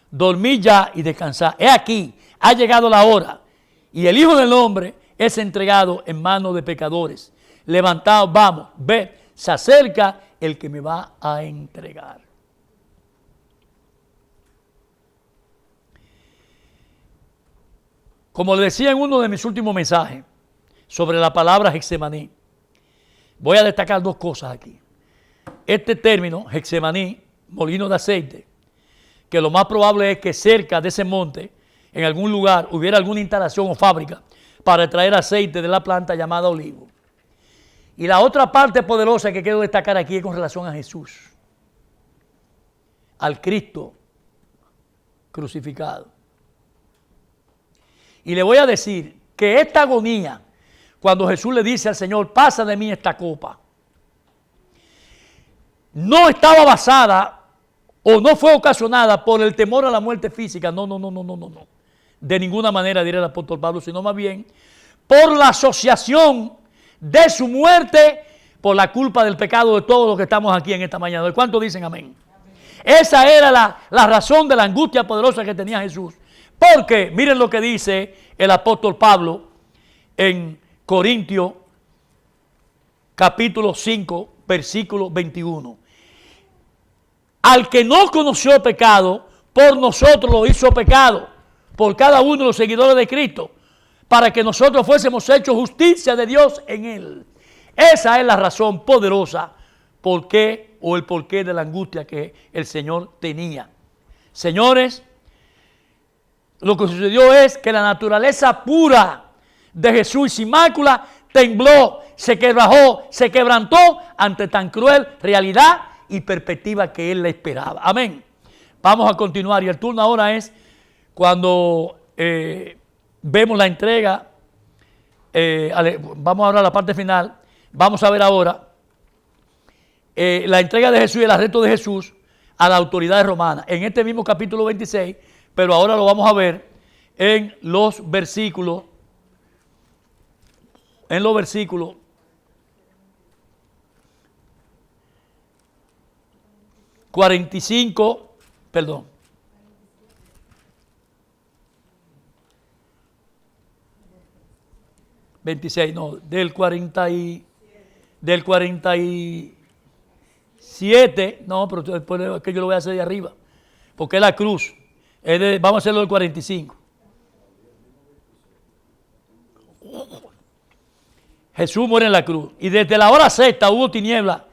A: dormid ya y descansad. He aquí, ha llegado la hora, y el Hijo del Hombre es entregado en manos de pecadores. Levantaos, vamos, ved, se acerca el que me va a entregar. Como le decía en uno de mis últimos mensajes sobre la palabra Getsemaní, voy a destacar dos cosas aquí. Este término, Getsemaní, molino de aceite, que lo más probable es que cerca de ese monte, en algún lugar, hubiera alguna instalación o fábrica para extraer aceite de la planta llamada olivo. Y la otra parte poderosa que quiero destacar aquí es con relación a Jesús, al Cristo crucificado. Y le voy a decir que esta agonía, cuando Jesús le dice al Señor: pasa de mí esta copa, no estaba basada o no fue ocasionada por el temor a la muerte física. No. De ninguna manera, diría el apóstol Pablo, sino más bien por la asociación de su muerte por la culpa del pecado de todos los que estamos aquí en esta mañana. ¿Cuántos dicen amén? Esa era la razón de la angustia poderosa que tenía Jesús. Porque miren lo que dice el apóstol Pablo en Corintios capítulo 5 versículo 21. Al que no conoció pecado, por nosotros lo hizo pecado, por cada uno de los seguidores de Cristo, para que nosotros fuésemos hechos justicia de Dios en Él. Esa es la razón poderosa por qué o el porqué de la angustia que el Señor tenía. Señores, lo que sucedió es que la naturaleza pura de Jesús sin mácula tembló, se quebrajó, se quebrantó ante tan cruel realidad y perspectiva que Él le esperaba. Amén. Vamos a continuar y el turno ahora es cuando vemos la entrega, vamos ahora a la parte final, vamos a ver ahora la entrega de Jesús y el arresto de Jesús a las autoridades romanas, en este mismo capítulo 26, pero ahora lo vamos a ver en los versículos, 45, perdón. Del 47, no, pero después es que yo lo voy a hacer de arriba, porque es la cruz. Vamos a hacerlo del 45. Jesús muere en la cruz. Y desde la hora sexta hubo tinieblas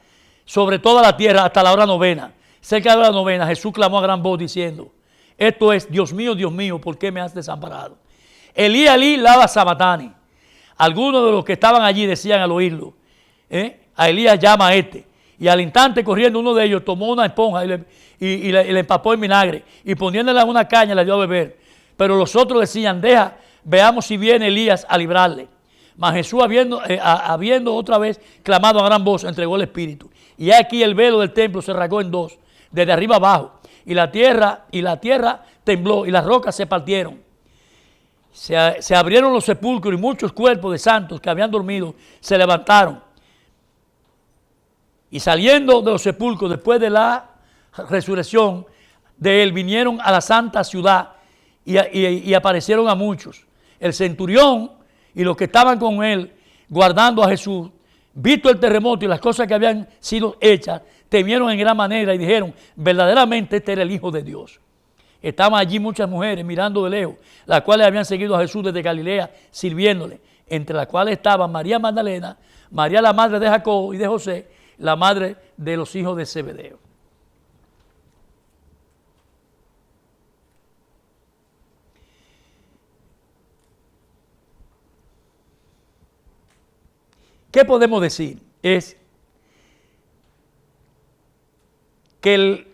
A: sobre toda la tierra hasta la hora novena. Cerca de la hora novena, Jesús clamó a gran voz diciendo: esto es, Dios mío, ¿por qué me has desamparado? Elí, Elí, lama sabactani. Algunos de los que estaban allí decían al oírlo, a Elías llama a este. Y al instante corriendo uno de ellos tomó una esponja y le empapó en vinagre y poniéndole en una caña le dio a beber. Pero los otros decían: veamos si viene Elías a librarle. Mas Jesús, habiendo otra vez clamado a gran voz, entregó el Espíritu. Y aquí el velo del templo se rasgó en dos, desde arriba abajo. Y la tierra tembló y las rocas se partieron. Se abrieron los sepulcros y muchos cuerpos de santos que habían dormido se levantaron. Y saliendo de los sepulcros después de la resurrección de él, vinieron a la santa ciudad y aparecieron a muchos. El centurión y los que estaban con él guardando a Jesús, visto el terremoto y las cosas que habían sido hechas, temieron en gran manera y dijeron: verdaderamente este era el Hijo de Dios. Estaban allí muchas mujeres mirando de lejos, las cuales habían seguido a Jesús desde Galilea sirviéndole, entre las cuales estaban María Magdalena, María la madre de Jacobo y de José, la madre de los hijos de Zebedeo. ¿Qué podemos decir? Es que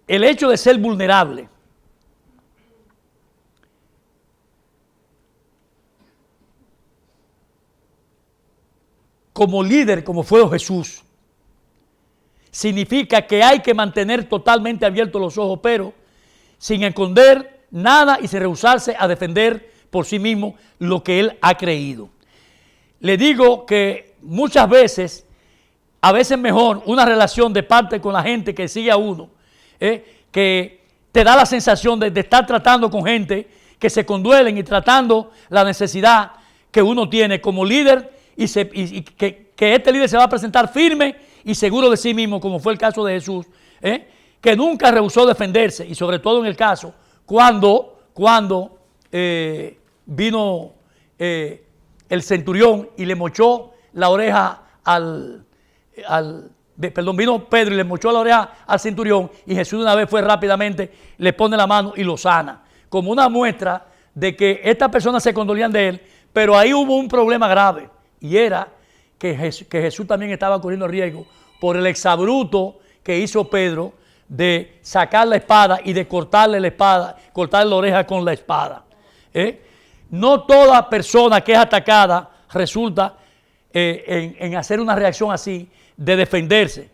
A: el hecho de ser vulnerable como líder, como fue Jesús, significa que hay que mantener totalmente abiertos los ojos, pero sin esconder nada y sin rehusarse a defender por sí mismo lo que él ha creído. Le digo que muchas veces, a veces mejor una relación de parte con la gente que sigue a uno, que te da la sensación de estar tratando con gente que se conduelen y tratando la necesidad que uno tiene como líder y que este líder se va a presentar firme y seguro de sí mismo, como fue el caso de Jesús, que nunca rehusó defenderse, y sobre todo en el caso cuando vino el centurión y le mochó la oreja vino Pedro y le mochó la oreja al centurión, y Jesús de una vez fue rápidamente, le pone la mano y lo sana, como una muestra de que estas personas se condolían de él, pero ahí hubo un problema grave, y era que Jesús también estaba corriendo riesgo por el exabruto que hizo Pedro de sacar la espada y de cortarle la oreja con la espada. No toda persona que es atacada resulta en hacer una reacción así de defenderse.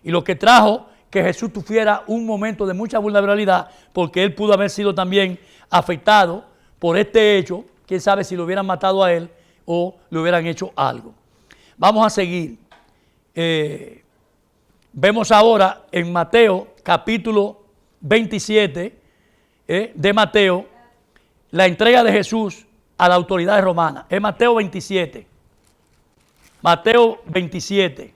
A: Y lo que trajo que Jesús tuviera un momento de mucha vulnerabilidad, porque él pudo haber sido también afectado por este hecho. Quién sabe si lo hubieran matado a él o le hubieran hecho algo. Vamos a seguir. Vemos ahora en Mateo capítulo 27 de Mateo la entrega de Jesús a las autoridades romanas. Es Mateo 27. Mateo 27.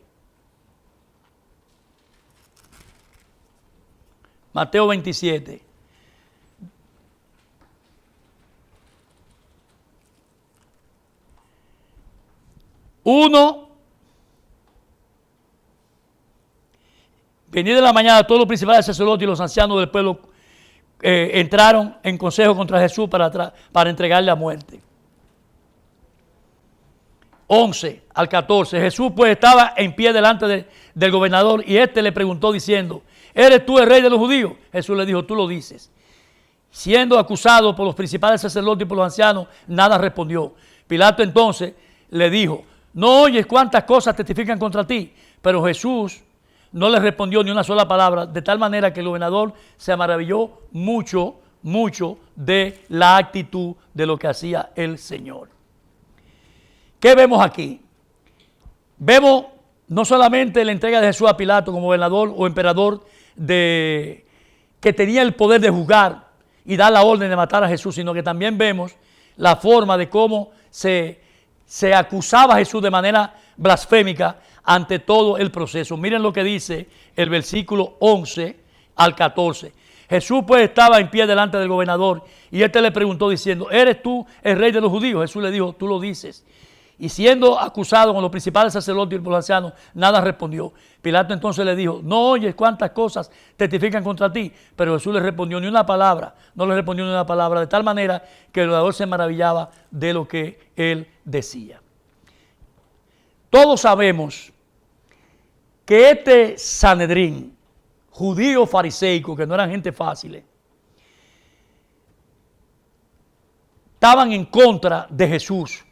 A: Mateo 27. 1, venida de la mañana, todos los principales sacerdotes y los ancianos del pueblo entraron en consejo contra Jesús para entregarle a muerte. 11 al 14. Jesús pues estaba en pie delante del gobernador y éste le preguntó diciendo: ¿eres tú el rey de los judíos? Jesús le dijo: tú lo dices. Siendo acusado por los principales sacerdotes y por los ancianos, nada respondió. Pilato entonces le dijo: ¿no oyes cuántas cosas testifican contra ti? Pero Jesús no le respondió ni una sola palabra, de tal manera que el gobernador se maravilló mucho de la actitud de lo que hacía el Señor. ¿Qué vemos aquí? Vemos no solamente la entrega de Jesús a Pilato como gobernador o emperador que tenía el poder de juzgar y dar la orden de matar a Jesús, sino que también vemos la forma de cómo se acusaba a Jesús de manera blasfémica ante todo el proceso. Miren lo que dice el versículo 11 al 14. Jesús pues estaba en pie delante del gobernador y éste le preguntó diciendo: ¿eres tú el rey de los judíos? Jesús le dijo: tú lo dices. Y siendo acusado con los principales sacerdotes y los ancianos, nada respondió. Pilato entonces le dijo: ¿no oyes cuántas cosas testifican contra ti? Pero Jesús le respondió ni una palabra, no le respondió ni una palabra, de tal manera que el gobernador se maravillaba de lo que él decía. Todos sabemos que este Sanedrín, judío fariseico, que no eran gente fácil, estaban en contra de Jesús.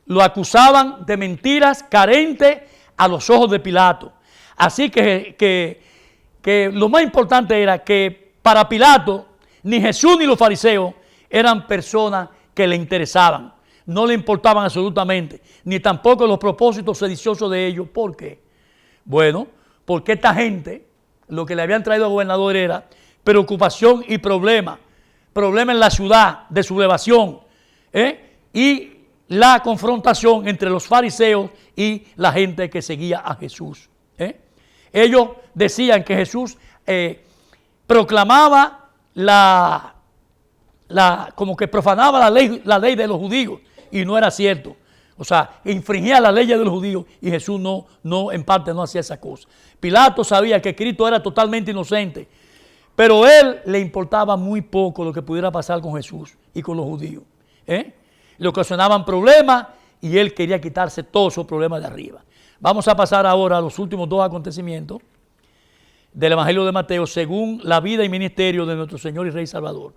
A: Lo acusaban de mentiras carentes a los ojos de Pilato. Así que lo más importante era que para Pilato ni Jesús ni los fariseos eran personas que le interesaban. No le importaban absolutamente, ni tampoco los propósitos sediciosos de ellos. ¿Por qué? Bueno, porque esta gente lo que le habían traído al gobernador era preocupación y problema en la ciudad de sublevación, y la confrontación entre los fariseos y la gente que seguía a Jesús. Ellos decían que Jesús proclamaba como que profanaba la ley de los judíos, y no era cierto. O sea, infringía la ley de los judíos, y Jesús en parte no hacía esa cosa. Pilato sabía que Cristo era totalmente inocente, pero él le importaba muy poco lo que pudiera pasar con Jesús y con los judíos. Le ocasionaban problemas y él quería quitarse todos esos problemas de arriba. Vamos a pasar ahora a los últimos dos acontecimientos del Evangelio de Mateo según la vida y ministerio de nuestro Señor y Rey Salvador.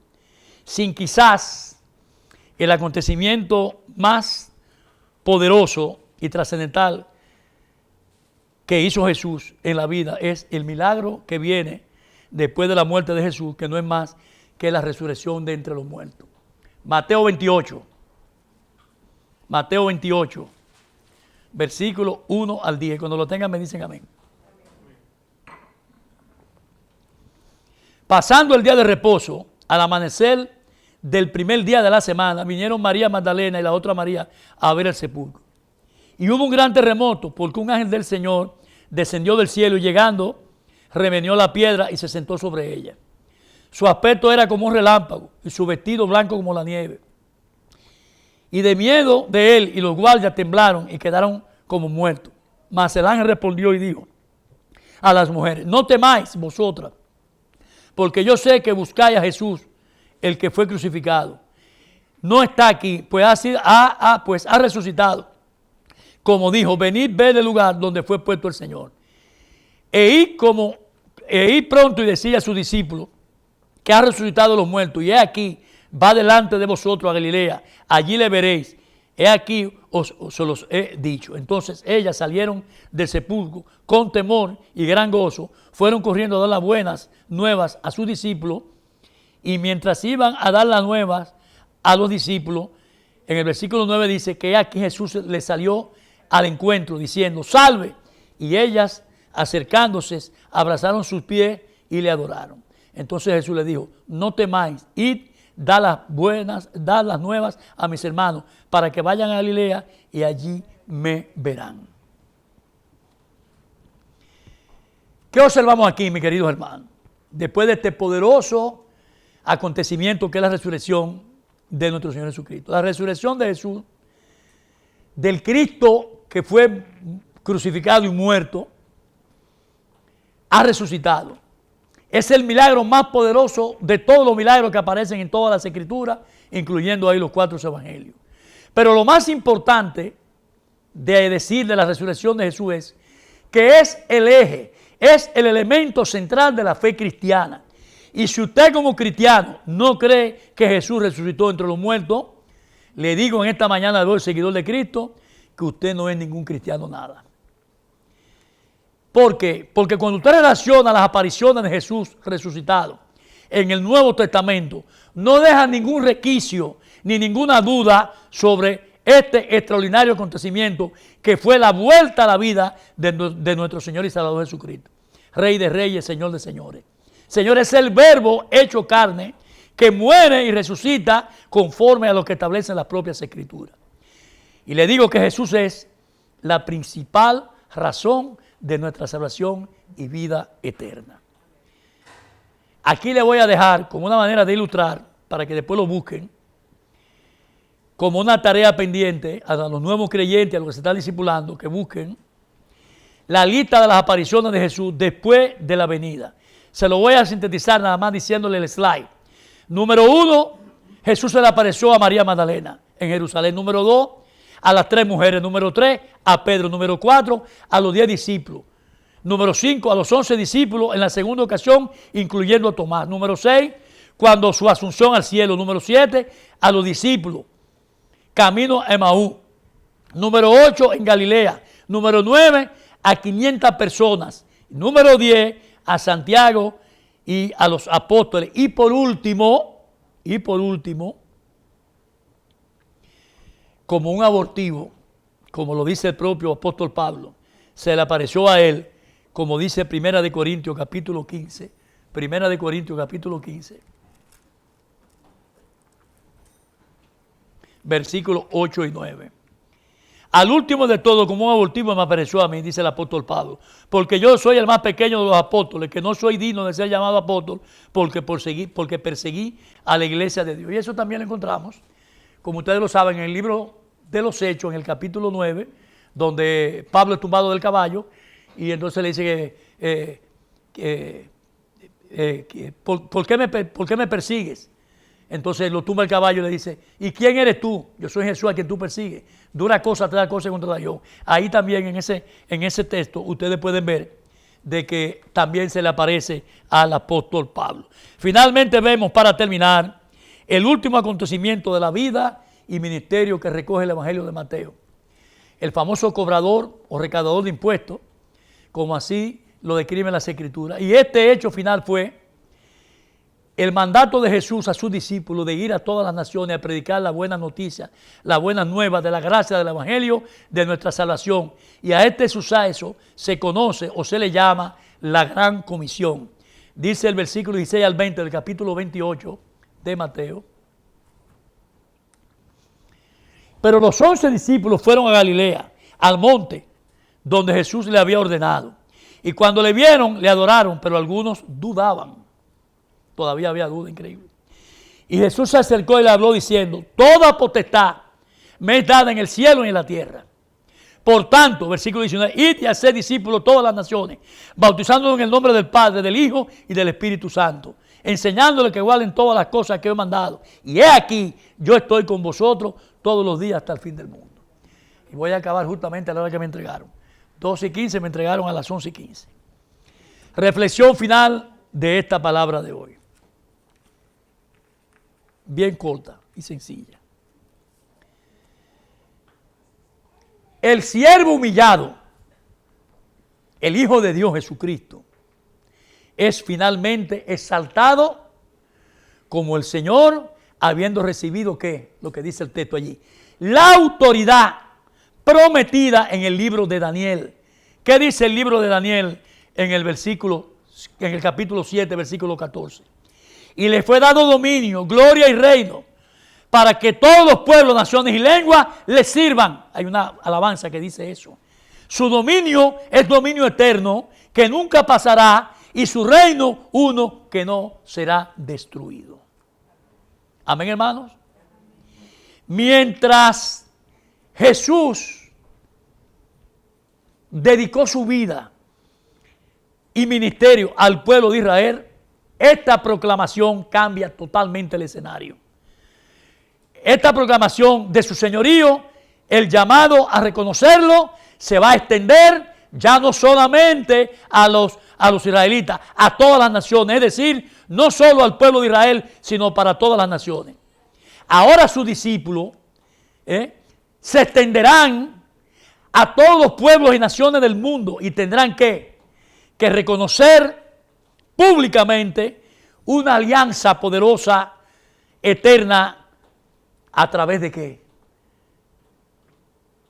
A: Sin quizás el acontecimiento más poderoso y trascendental que hizo Jesús en la vida es el milagro que viene después de la muerte de Jesús, que no es más que la resurrección de entre los muertos. Mateo 28, versículo 1 al 10. Cuando lo tengan me dicen amén. Pasando el día de reposo, al amanecer del primer día de la semana, vinieron María Magdalena y la otra María a ver el sepulcro. Y hubo un gran terremoto, porque un ángel del Señor descendió del cielo y llegando, remenió la piedra y se sentó sobre ella. Su aspecto era como un relámpago y su vestido blanco como la nieve. Y de miedo de él y los guardias temblaron y quedaron como muertos. Mas el ángel respondió y dijo a las mujeres: no temáis vosotras, porque yo sé que buscáis a Jesús, el que fue crucificado. No está aquí, pues ha resucitado. Como dijo: venid, ved el lugar donde fue puesto el Señor. E id pronto y decid a sus discípulos que ha resucitado de los muertos. Y he aquí, va delante de vosotros a Galilea, allí le veréis. He aquí, os los he dicho. Entonces ellas salieron del sepulcro con temor y gran gozo, fueron corriendo a dar las buenas nuevas a sus discípulos, y mientras iban a dar las nuevas a los discípulos, en el versículo 9 dice que aquí Jesús les salió al encuentro diciendo: salve. Y ellas, acercándose, abrazaron sus pies y le adoraron. Entonces Jesús les dijo: no temáis, id, dad las nuevas a mis hermanos, para que vayan a Galilea y allí me verán. ¿Qué observamos aquí, mis queridos hermanos? Después de este poderoso acontecimiento que es la resurrección de nuestro Señor Jesucristo. La resurrección de Jesús del Cristo que fue crucificado y muerto, ha resucitado. Es el milagro más poderoso de todos los milagros que aparecen en todas las Escrituras, incluyendo ahí los 4 evangelios. Pero lo más importante de decir de la resurrección de Jesús es que es el eje, es el elemento central de la fe cristiana. Y si usted como cristiano no cree que Jesús resucitó entre los muertos, le digo en esta mañana de hoy, seguidor de Cristo, que usted no es ningún cristiano nada. ¿Por qué? Porque cuando usted relaciona las apariciones de Jesús resucitado en el Nuevo Testamento, no deja ningún resquicio ni ninguna duda sobre este extraordinario acontecimiento que fue la vuelta a la vida de nuestro Señor y Salvador Jesucristo. Rey de reyes, Señor de señores. Señor, es el verbo hecho carne que muere y resucita conforme a lo que establecen las propias Escrituras. Y le digo que Jesús es la principal razón de nuestra salvación y vida eterna. Aquí le voy a dejar como una manera de ilustrar, para que después lo busquen, como una tarea pendiente a los nuevos creyentes, a los que se están discipulando, que busquen la lista de las apariciones de Jesús después de la venida. Se lo voy a sintetizar nada más diciéndole el slide. Número 1, Jesús se le apareció a María Magdalena en Jerusalén. Número 2, a las 3 mujeres. Número 3, a Pedro. Número 4, a los 10 discípulos. Número 5, a los 11 discípulos en la segunda ocasión, incluyendo a Tomás. Número 6, cuando su asunción al cielo. Número 7, a los discípulos, camino a Emaú. Número 8, en Galilea. Número 9, a 500 personas. Número 10, a Santiago y a los apóstoles. Y por último, como un abortivo, como lo dice el propio apóstol Pablo, se le apareció a él, como dice Primera de Corintios capítulo 15, Primera de Corintios capítulo 15, versículos 8 y 9. Al último de todo, como un abortivo me apareció a mí, dice el apóstol Pablo, porque yo soy el más pequeño de los apóstoles, que no soy digno de ser llamado apóstol, porque perseguí a la iglesia de Dios. Y eso también lo encontramos, como ustedes lo saben, en el libro de los Hechos, en el capítulo 9, donde Pablo es tumbado del caballo, y entonces le dice ¿por qué me persigues? Entonces lo tumba el caballo y le dice, ¿y quién eres tú? Yo soy Jesús a quien tú persigues. Dura cosa, te da cosa contra Dios. Ahí también en ese texto ustedes pueden ver de que también se le aparece al apóstol Pablo. Finalmente vemos, para terminar, el último acontecimiento de la vida y ministerio que recoge el Evangelio de Mateo. El famoso cobrador o recaudador de impuestos, como así lo describen las Escrituras. Y este hecho final fue el mandato de Jesús a sus discípulos de ir a todas las naciones a predicar la buena noticia, la buena nueva de la gracia del Evangelio de nuestra salvación. Y a este suceso se conoce o se le llama la Gran Comisión. Dice el versículo 16 al 20 del capítulo 28 de Mateo. Pero los 11 discípulos fueron a Galilea, al monte, donde Jesús le había ordenado. Y cuando le vieron, le adoraron, pero algunos dudaban. Todavía había duda, increíble. Y Jesús se acercó y le habló diciendo, toda potestad me es dada en el cielo y en la tierra. Por tanto, versículo 19, id y haced discípulos todas las naciones, bautizándolos en el nombre del Padre, del Hijo y del Espíritu Santo, enseñándoles que guarden todas las cosas que he mandado. Y he aquí, yo estoy con vosotros todos los días hasta el fin del mundo. Y voy a acabar justamente a la hora que me entregaron. 12:15 me entregaron a las 11:15. Reflexión final de esta palabra de hoy. Bien corta y sencilla. El siervo humillado, el Hijo de Dios Jesucristo, es finalmente exaltado como el Señor, habiendo recibido, ¿qué? Lo que dice el texto allí. La autoridad prometida en el libro de Daniel. ¿Qué dice el libro de Daniel en el capítulo 7, versículo 14? Y le fue dado dominio, gloria y reino, para que todos los pueblos, naciones y lenguas le sirvan. Hay una alabanza que dice eso. Su dominio es dominio eterno, que nunca pasará, y su reino uno que no será destruido. Amén, hermanos. Mientras Jesús dedicó su vida y ministerio al pueblo de Israel, esta proclamación cambia totalmente el escenario. Esta proclamación de su señorío, el llamado a reconocerlo, se va a extender ya no solamente a los israelitas, a todas las naciones, es decir, no solo al pueblo de Israel, sino para todas las naciones. Ahora sus discípulos se extenderán a todos los pueblos y naciones del mundo y tendrán que reconocer públicamente una alianza poderosa, eterna, ¿a través de qué?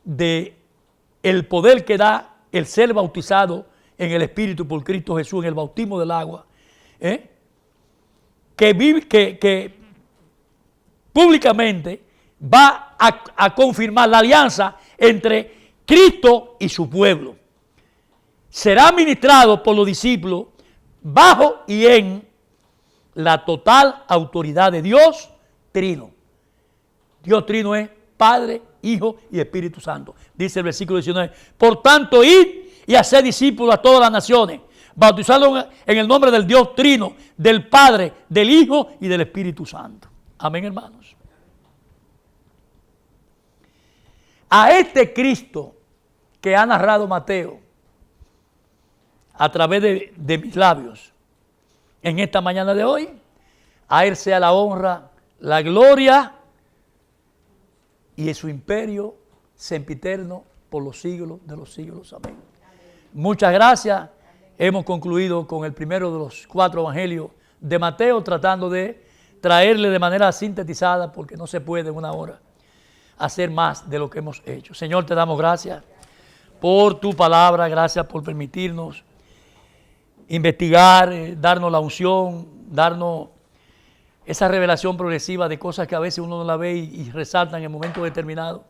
A: De el poder que da el ser bautizado en el Espíritu por Cristo Jesús, en el bautismo del agua, que públicamente va a confirmar la alianza entre Cristo y su pueblo. Será ministrado por los discípulos bajo y en la total autoridad de Dios Trino. Dios Trino es Padre, Hijo y Espíritu Santo. Dice el versículo 19. Por tanto, id y haced discípulos a todas las naciones, bautizándolos en el nombre del Dios Trino, del Padre, del Hijo y del Espíritu Santo. Amén, hermanos. A este Cristo que ha narrado Mateo a través de mis labios en esta mañana de hoy, a Él sea la honra, la gloria y su imperio sempiterno por los siglos de los siglos. Amén. Muchas gracias. Hemos concluido con el primero de los 4 evangelios de Mateo, tratando de traerle de manera sintetizada, porque no se puede en una hora hacer más de lo que hemos hecho. Señor, te damos gracias por tu palabra, gracias por permitirnos investigar, darnos la unción, darnos esa revelación progresiva de cosas que a veces uno no la ve y resaltan en momentos determinados.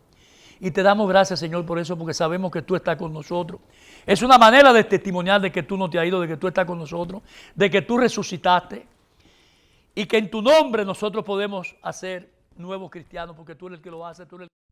A: Y te damos gracias, Señor, por eso, porque sabemos que tú estás con nosotros. Es una manera de testimoniar de que tú no te has ido, de que tú estás con nosotros, de que tú resucitaste y que en tu nombre nosotros podemos hacer nuevos cristianos, porque tú eres el que lo hace, tú eres el